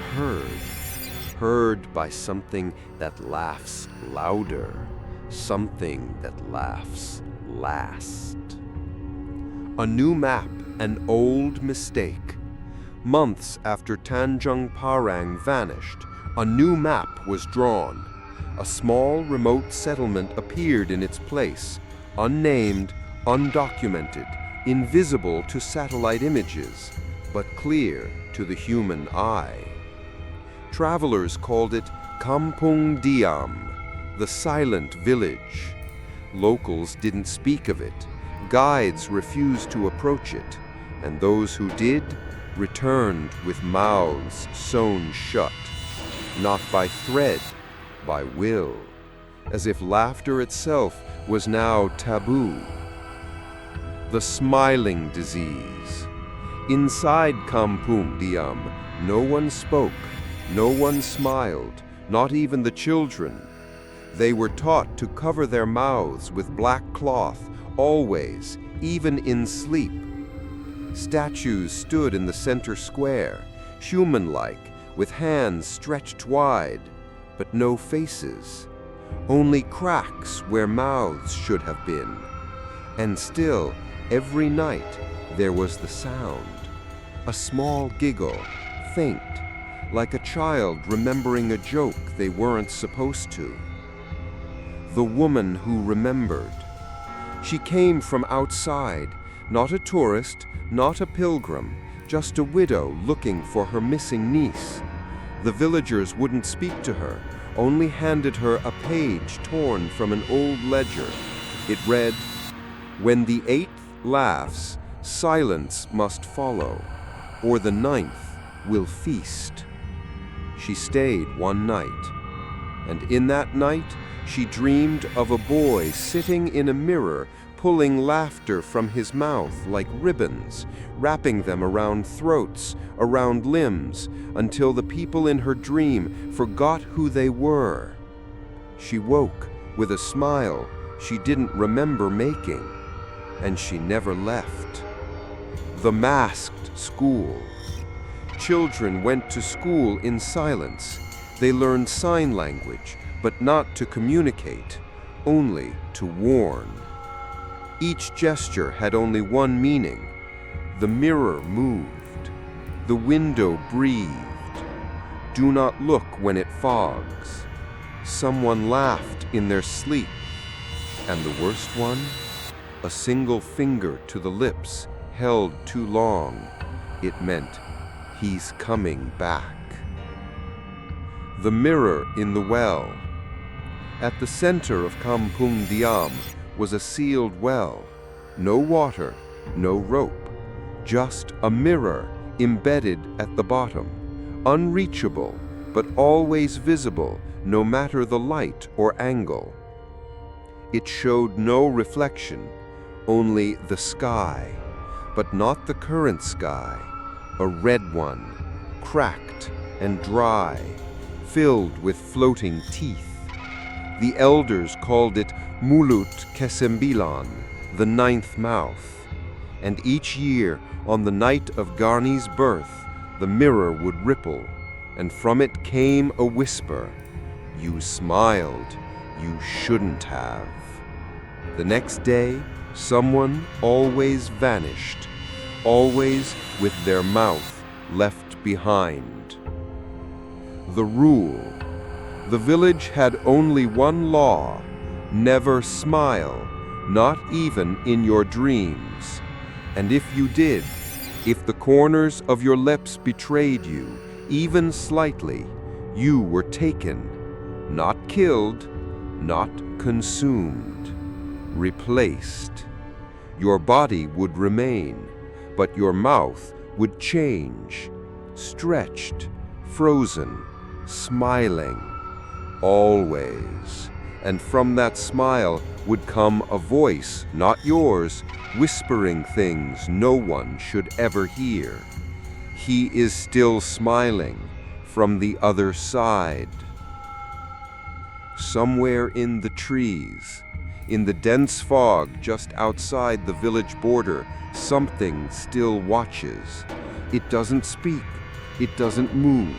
heard by something that laughs louder, something that laughs last. A new map, an old mistake. Months after Tanjung Parang vanished, a new map was drawn. A small remote settlement appeared in its place, unnamed, undocumented, invisible to satellite images, but clear to the human eye. Travelers called it Kampung Diam, the silent village. Locals didn't speak of it, guides refused to approach it, and those who did returned with mouths sewn shut, not by thread, by will, as if laughter itself was now taboo. The smiling disease. Inside Kampung Diam, no one spoke, no one smiled, not even the children. They were taught to cover their mouths with black cloth, always, even in sleep. Statues stood in the center square, human-like, with hands stretched wide, but no faces, only cracks where mouths should have been. And still, every night, there was the sound, a small giggle, faint, like a child remembering a joke they weren't supposed to. The woman who remembered. She came from outside, not a tourist, not a pilgrim, just a widow looking for her missing niece. The villagers wouldn't speak to her, only handed her a page torn from an old ledger. It read, "When the 8th laughs, silence must follow, or the 9th will feast." She stayed one night, and in that night she dreamed of a boy sitting in a mirror, pulling laughter from his mouth like ribbons, wrapping them around throats, around limbs, until the people in her dream forgot who they were. She woke with a smile she didn't remember making, and she never left. The masked school. Children went to school in silence. They learned sign language, but not to communicate, only to warn. Each gesture had only one meaning. The mirror moved. The window breathed. Do not look when it fogs. Someone laughed in their sleep. And the worst one? A single finger to the lips, held too long. It meant, he's coming back. The mirror in the well. At the center of Kampung Diam was a sealed well. No water, no rope, just a mirror embedded at the bottom, unreachable, but always visible, no matter the light or angle. It showed no reflection, only the sky, but not the current sky, a red one, cracked and dry, filled with floating teeth. The elders called it Mulut Kesembilan, the 9th mouth. And each year, on the night of Garni's birth, the mirror would ripple, and from it came a whisper, "You smiled, you shouldn't have." The next day, someone always vanished, always with their mouth left behind. The rule. The village had only one law: never smile, not even in your dreams. And if you did, if the corners of your lips betrayed you, even slightly, you were taken, not killed, not consumed, replaced. Your body would remain, but your mouth would change, stretched, frozen, smiling, always. And from that smile would come a voice, not yours, whispering things no one should ever hear. He is still smiling from the other side. Somewhere in the trees, in the dense fog just outside the village border, something still watches. It doesn't speak, it doesn't move,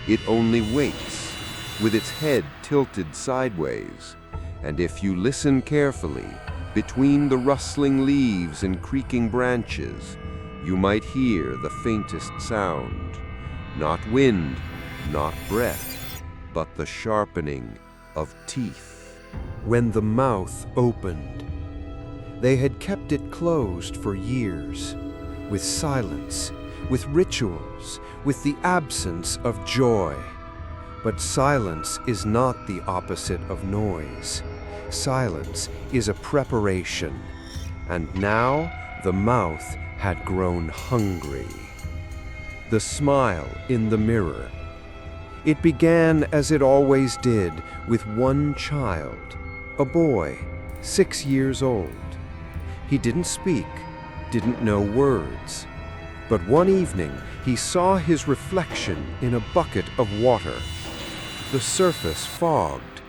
it only waits, with its head tilted sideways. And if you listen carefully, between the rustling leaves and creaking branches, you might hear the faintest sound. Not wind, not breath, but the sharpening of teeth. When the mouth opened, they had kept it closed for years, with silence, with rituals, with the absence of joy. But silence is not the opposite of noise. Silence is a preparation, and now the mouth had grown hungry. The smile in the mirror. It began as it always did, with one child, a boy, 6 years old. He didn't speak, didn't know words. But one evening, he saw his reflection in a bucket of water. The surface fogged,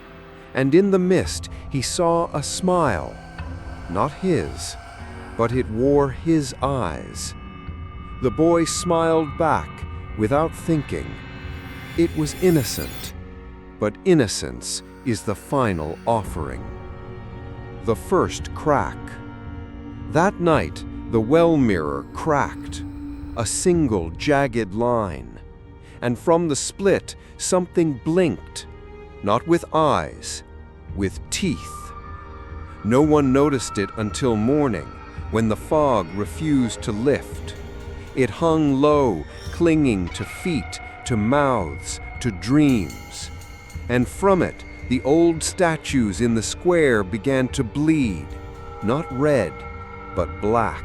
and in the mist he saw a smile, not his, but it wore his eyes. The boy smiled back without thinking. It was innocent, but innocence is the final offering. The first crack. That night, the well mirror cracked, a single jagged line. and from the split something blinked, not with eyes, with teeth. No one noticed it until morning, when the fog refused to lift. It hung low, clinging to feet, to mouths, to dreams. And from it, the old statues in the square began to bleed, not red, but black,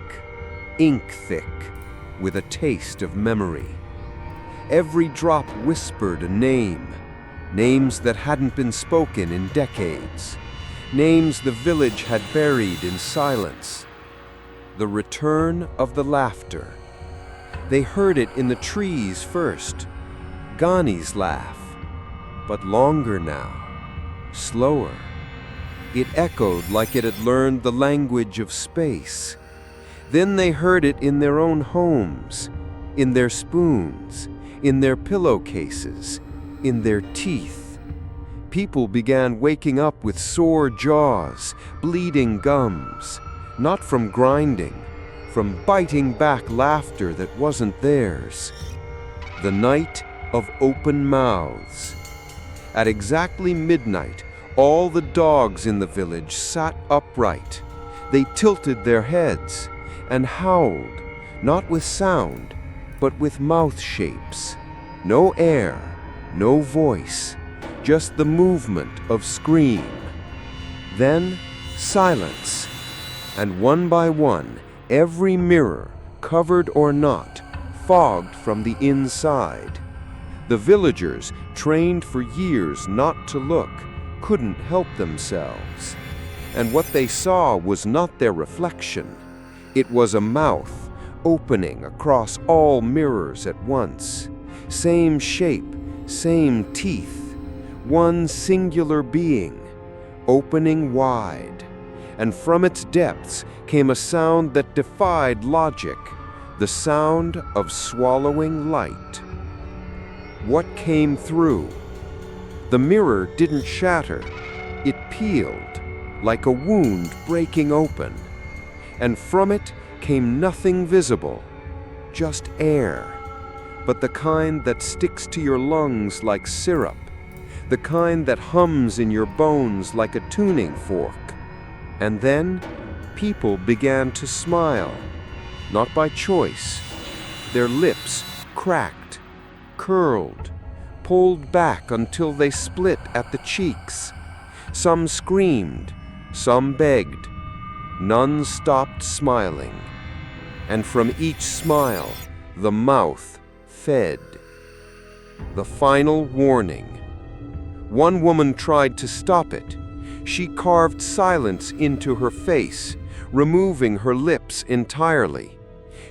ink-thick, with a taste of memory. Every drop whispered a name, names that hadn't been spoken in decades, names the village had buried in silence. The return of the laughter. They heard it in the trees first, Gani's laugh, but longer now, slower. It echoed like it had learned the language of space. Then they heard it in their own homes, in their spoons, in their pillowcases, in their teeth. People began waking up with sore jaws, bleeding gums, not from grinding, from biting back laughter that wasn't theirs. The night of open mouths. At exactly midnight, all the dogs in the village sat upright. They tilted their heads and howled, not with sound, but with mouth shapes. No air, no voice, just the movement of scream. Then silence, and one by one, every mirror, covered or not, fogged from the inside. The villagers, trained for years not to look, couldn't help themselves. And what they saw was not their reflection. It was a mouth opening across all mirrors at once. Same shape, same teeth, one singular being, opening wide. And from its depths came a sound that defied logic, the sound of swallowing light. What came through? The mirror didn't shatter. It peeled, like a wound breaking open. And from it came nothing visible, just air, but the kind that sticks to your lungs like syrup, the kind that hums in your bones like a tuning fork. And then people began to smile, not by choice. Their lips cracked, curled, pulled back until they split at the cheeks. Some screamed, some begged. None stopped smiling. And from each smile, the mouth fed. The final warning. One woman tried to stop it. She carved silence into her face, removing her lips entirely.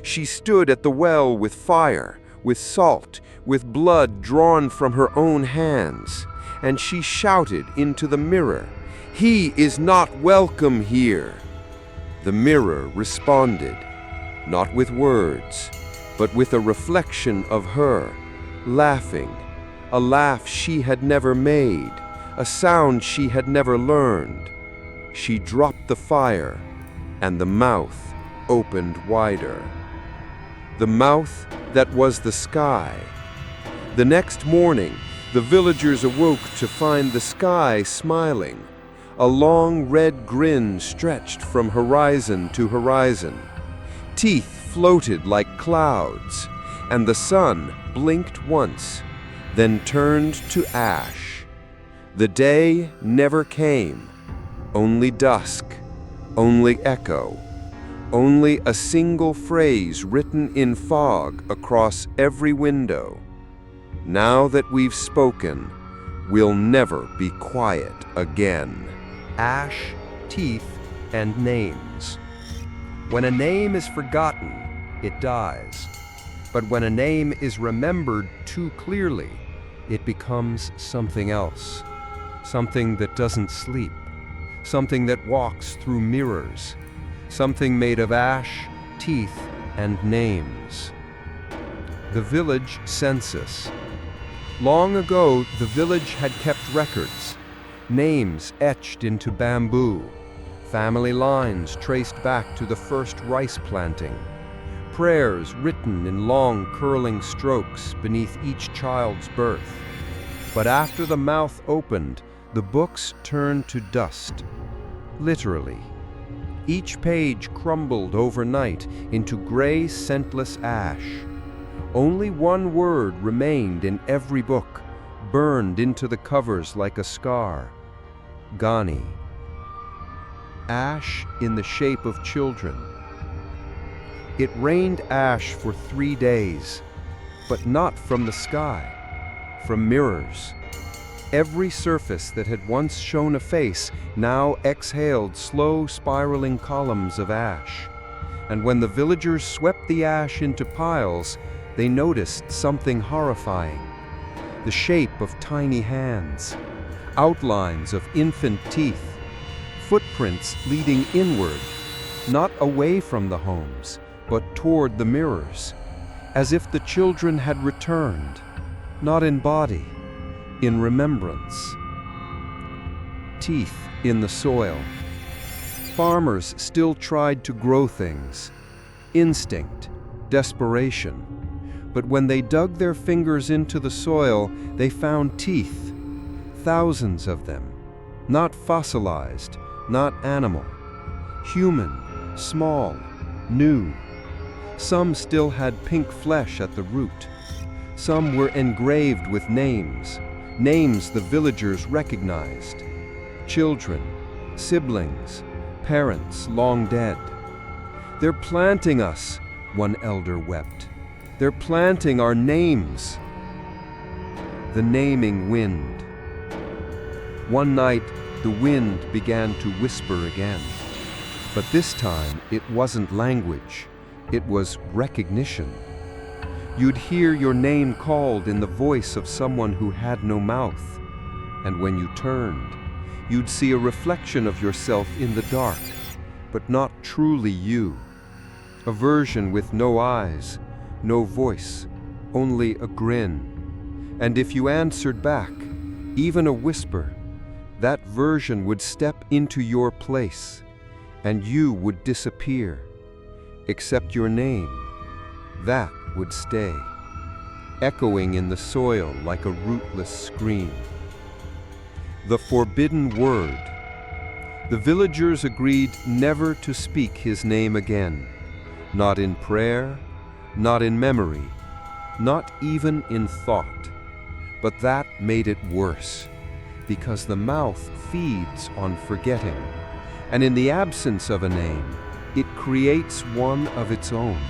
She stood at the well with fire, with salt, with blood drawn from her own hands, and she shouted into the mirror, "He is not welcome here." The mirror responded, not with words, but with a reflection of her, laughing, a laugh she had never made, a sound she had never learned. She dropped the fire, and the mouth opened wider. The mouth that was the sky. The next morning, the villagers awoke to find the sky smiling. A long red grin stretched from horizon to horizon. Teeth floated like clouds, and the sun blinked once, then turned to ash. The day never came, only dusk, only echo, only a single phrase written in fog across every window. Now that we've spoken, we'll never be quiet again. Ash, teeth, and names. When a name is forgotten, it dies. But when a name is remembered too clearly, it becomes something else. Something that doesn't sleep. Something that walks through mirrors. Something made of ash, teeth, and names. The village census. Long ago, the village had kept records. Names etched into bamboo. Family lines traced back to the first rice planting. prayers written in long curling strokes beneath each child's birth. But after the mouth opened, the books turned to dust. Literally. Each page crumbled overnight into gray, scentless ash. Only one word remained in every book, burned into the covers like a scar. Gani. Ash in the shape of children. It rained ash for 3 days, but not from the sky, from mirrors. Every surface that had once shown a face now exhaled slow spiraling columns of ash. And when the villagers swept the ash into piles, they noticed something horrifying. The shape of tiny hands, outlines of infant teeth, footprints leading inward, not away from the homes, but toward the mirrors, as if the children had returned, not in body, in remembrance. Teeth in the soil. Farmers still tried to grow things. Instinct, desperation. But when they dug their fingers into the soil, they found teeth. Thousands of them. Not fossilized, not animal. Human, small, new. Some still had pink flesh at the root. Some were engraved with names. Names the villagers recognized. Children, siblings, parents long dead. "They're planting us," one elder wept. "They're planting our names." The naming wind. One night, the wind began to whisper again. But this time, it wasn't language. It was recognition. You'd hear your name called in the voice of someone who had no mouth. And when you turned, you'd see a reflection of yourself in the dark, but not truly you. A version with no eyes, no voice, only a grin. And if you answered back, even a whisper, that version would step into your place, and you would disappear. Except your name, that would stay, echoing in the soil like a rootless scream. The forbidden word. The villagers agreed never to speak his name again, not in prayer, not in memory, not even in thought. But that made it worse, because the mouth feeds on forgetting, and in the absence of a name, it creates one of its own.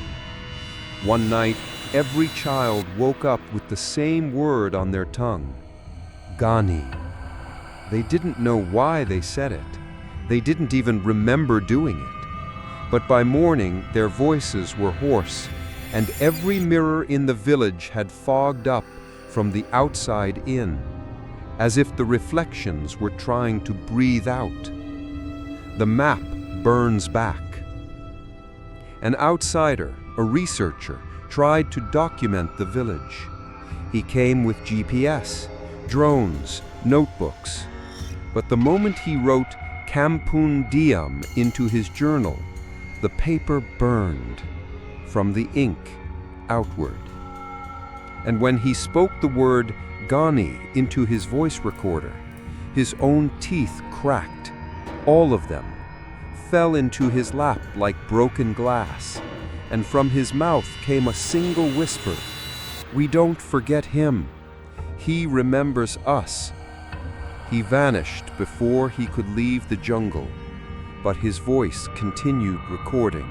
One night, every child woke up with the same word on their tongue, Gani. They didn't know why they said it. They didn't even remember doing it. But by morning, their voices were hoarse, and every mirror in the village had fogged up from the outside in, as if the reflections were trying to breathe out. The map burns back. An outsider, a researcher, tried to document the village. He came with GPS, drones, notebooks. But the moment he wrote Kampung Diam into his journal, the paper burned, from the ink outward. And when he spoke the word Gani into his voice recorder, his own teeth cracked, all of them, fell into his lap like broken glass, and from his mouth came a single whisper, "We don't forget him. He remembers us." He vanished before he could leave the jungle, but his voice continued recording.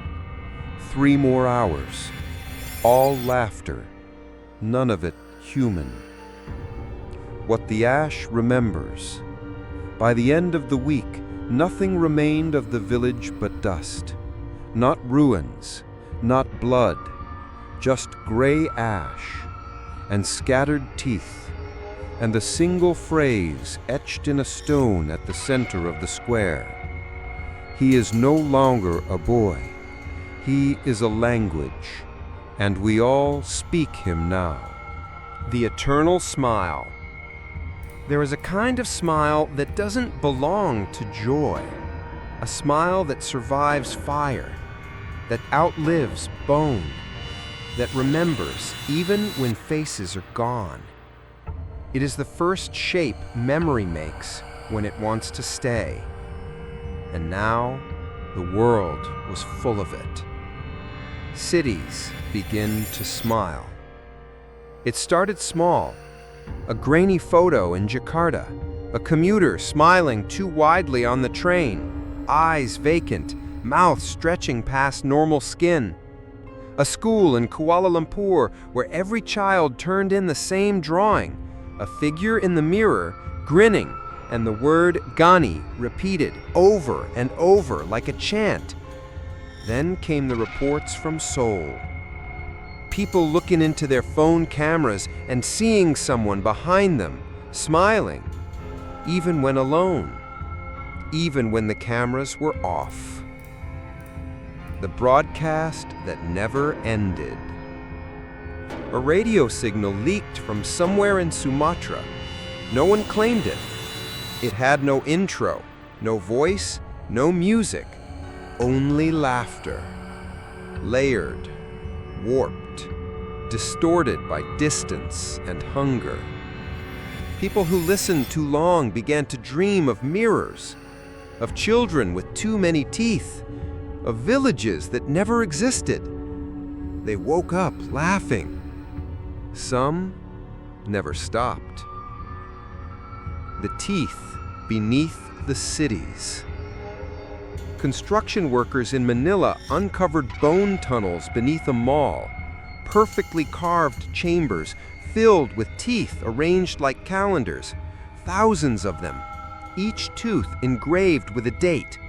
3 more hours, all laughter, none of it human. What the ash remembers. By the end of the week, nothing remained of the village but dust. Not ruins, not blood, just gray ash and scattered teeth, and the single phrase etched in a stone at the center of the square. He is no longer a boy. He is a language, and we all speak him now. The eternal smile. There is a kind of smile that doesn't belong to joy, a smile that survives fire, that outlives bone, that remembers even when faces are gone. It is the first shape memory makes when it wants to stay. And now, the world was full of it. Cities begin to smile. It started small. A grainy photo in Jakarta, a commuter smiling too widely on the train, eyes vacant, mouth stretching past normal skin. A school in Kuala Lumpur where every child turned in the same drawing, a figure in the mirror grinning, and the word Ghani repeated over and over like a chant. Then came the reports from Seoul. People looking into their phone cameras and seeing someone behind them, smiling, even when alone, even when the cameras were off. The broadcast that never ended. A radio signal leaked from somewhere in Sumatra. No one claimed it. It had no intro, no voice, no music, only laughter. Layered, warped, distorted by distance and hunger. People who listened too long began to dream of mirrors, of children with too many teeth, of villages that never existed. They woke up laughing. Some never stopped. The teeth beneath the cities. Construction workers in Manila uncovered bone tunnels beneath a mall, perfectly carved chambers filled with teeth arranged like calendars, thousands of them, each tooth engraved with a date.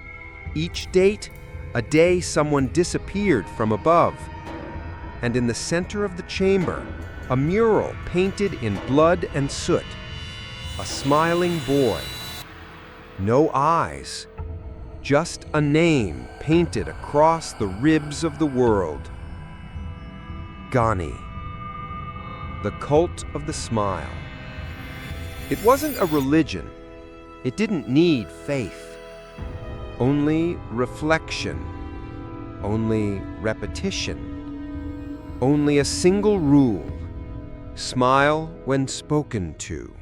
Each date, a day someone disappeared from above. And in the center of the chamber, a mural painted in blood and soot. A smiling boy. No eyes, just a name painted across the ribs of the world. Ghani, the cult of the smile. It wasn't a religion. It didn't need faith. Only reflection. Only repetition. Only a single rule. Smile when spoken to.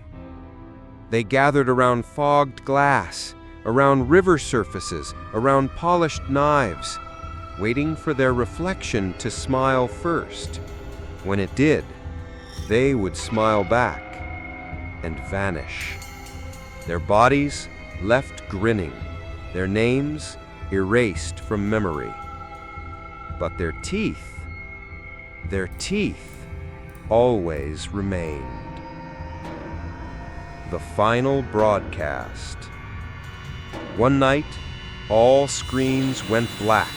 They gathered around fogged glass, around river surfaces, around polished knives, waiting for their reflection to smile first. When it did, they would smile back and vanish. Their bodies left grinning, their names erased from memory. But their teeth always remained. The final broadcast. One night, all screens went black.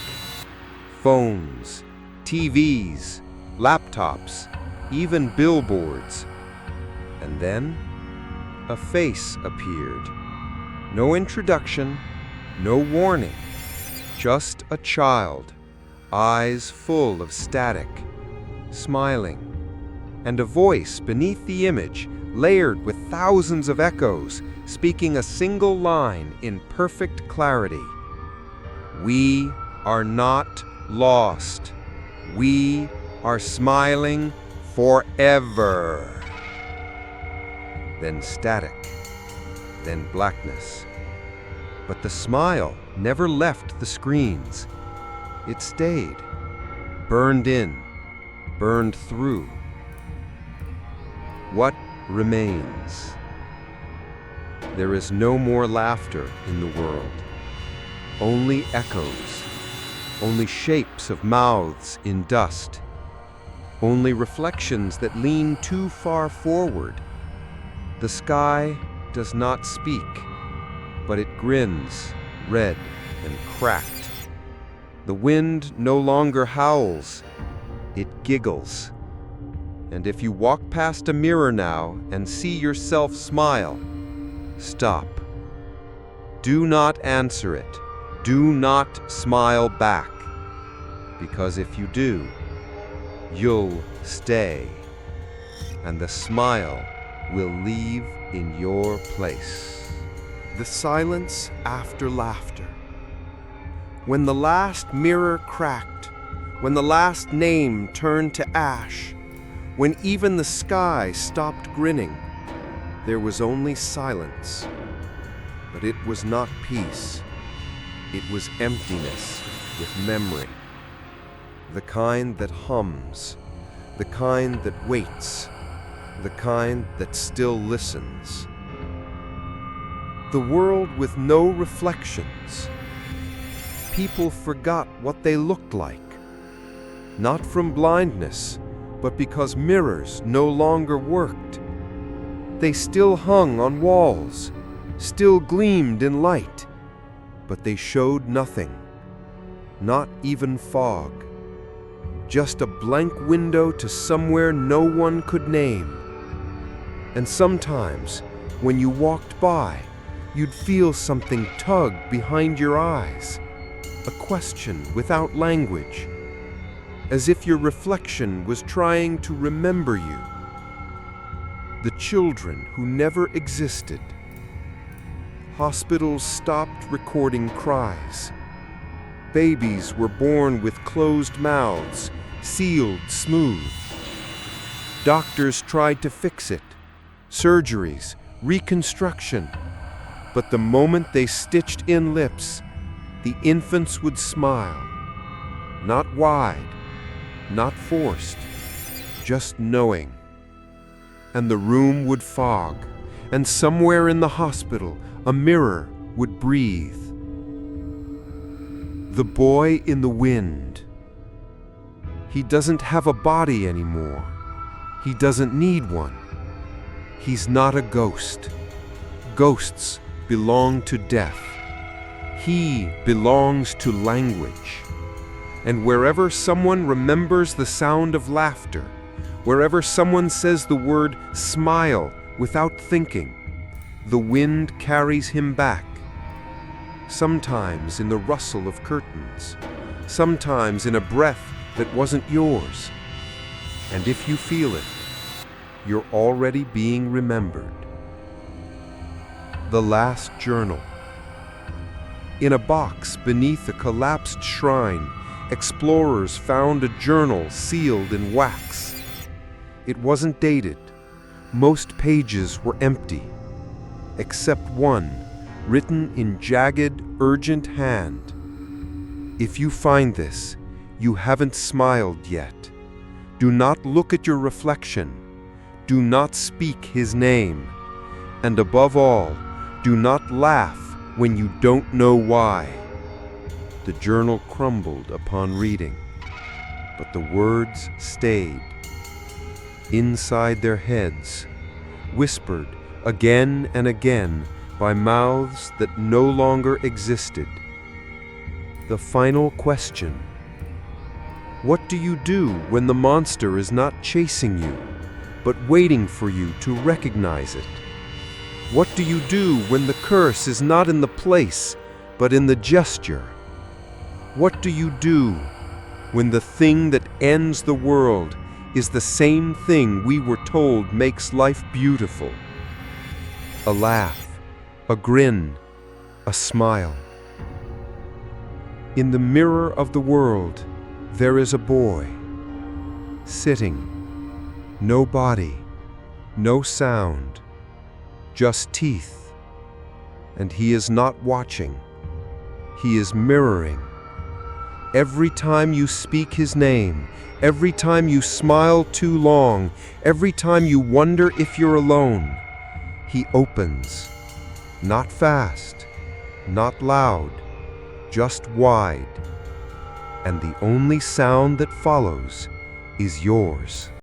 Phones, TVs, laptops, even billboards. And then, a face appeared. No introduction, no warning. Just a child, eyes full of static, smiling. And a voice beneath the image, layered with thousands of echoes, speaking a single line in perfect clarity. We are not lost. We are smiling forever. Then static, then blackness. But the smile never left the screens. It stayed, burned in, burned through. What remains? There is no more laughter in the world. Only echoes. Only shapes of mouths in dust. Only reflections that lean too far forward. The sky does not speak, but it grins, red and cracked. The wind no longer howls, it giggles. And if you walk past a mirror now and see yourself smile, stop. Do not answer it. Do not smile back. Because if you do, you'll stay. And the smile will leave in your place. The silence after laughter. When the last mirror cracked, when the last name turned to ash, when even the sky stopped grinning, there was only silence. But it was not peace. It was emptiness with memory. The kind that hums, the kind that waits, the kind that still listens. The world with no reflections. People forgot what they looked like, not from blindness, but because mirrors no longer worked. They still hung on walls, still gleamed in light, but they showed nothing, not even fog. Just a blank window to somewhere no one could name. And sometimes, when you walked by, you'd feel something tug behind your eyes, a question without language, as if your reflection was trying to remember you. The children who never existed. Hospitals stopped recording cries. Babies were born with closed mouths, sealed smooth. Doctors tried to fix it. Surgeries, reconstruction. But the moment they stitched in lips, the infants would smile. Not wide, not forced, just knowing. And the room would fog, and somewhere in the hospital, a mirror would breathe. The boy in the wind. He doesn't have a body anymore. He doesn't need one. He's not a ghost. Ghosts belong to death. He belongs to language. And wherever someone remembers the sound of laughter, wherever someone says the word smile without thinking, the wind carries him back. Sometimes in the rustle of curtains, sometimes in a breath that wasn't yours. And if you feel it, you're already being remembered. The last journal. In a box beneath a collapsed shrine, explorers found a journal sealed in wax. It wasn't dated. Most pages were empty, except one, written in jagged, urgent hand. If you find this, you haven't smiled yet. Do not look at your reflection. Do not speak his name. And above all, do not laugh when you don't know why. The journal crumbled upon reading, but the words stayed. Inside their heads, whispered again and again by mouths that no longer existed. The final question. What do you do when the monster is not chasing you, but waiting for you to recognize it? What do you do when the curse is not in the place, but in the gesture? What do you do when the thing that ends the world is the same thing we were told makes life beautiful? A laugh, a grin, a smile. In the mirror of the world, there is a boy, sitting, no body, no sound, just teeth. And he is not watching, he is mirroring. Every time you speak his name, every time you smile too long, every time you wonder if you're alone, he opens, not fast, not loud, just wide. And the only sound that follows is yours.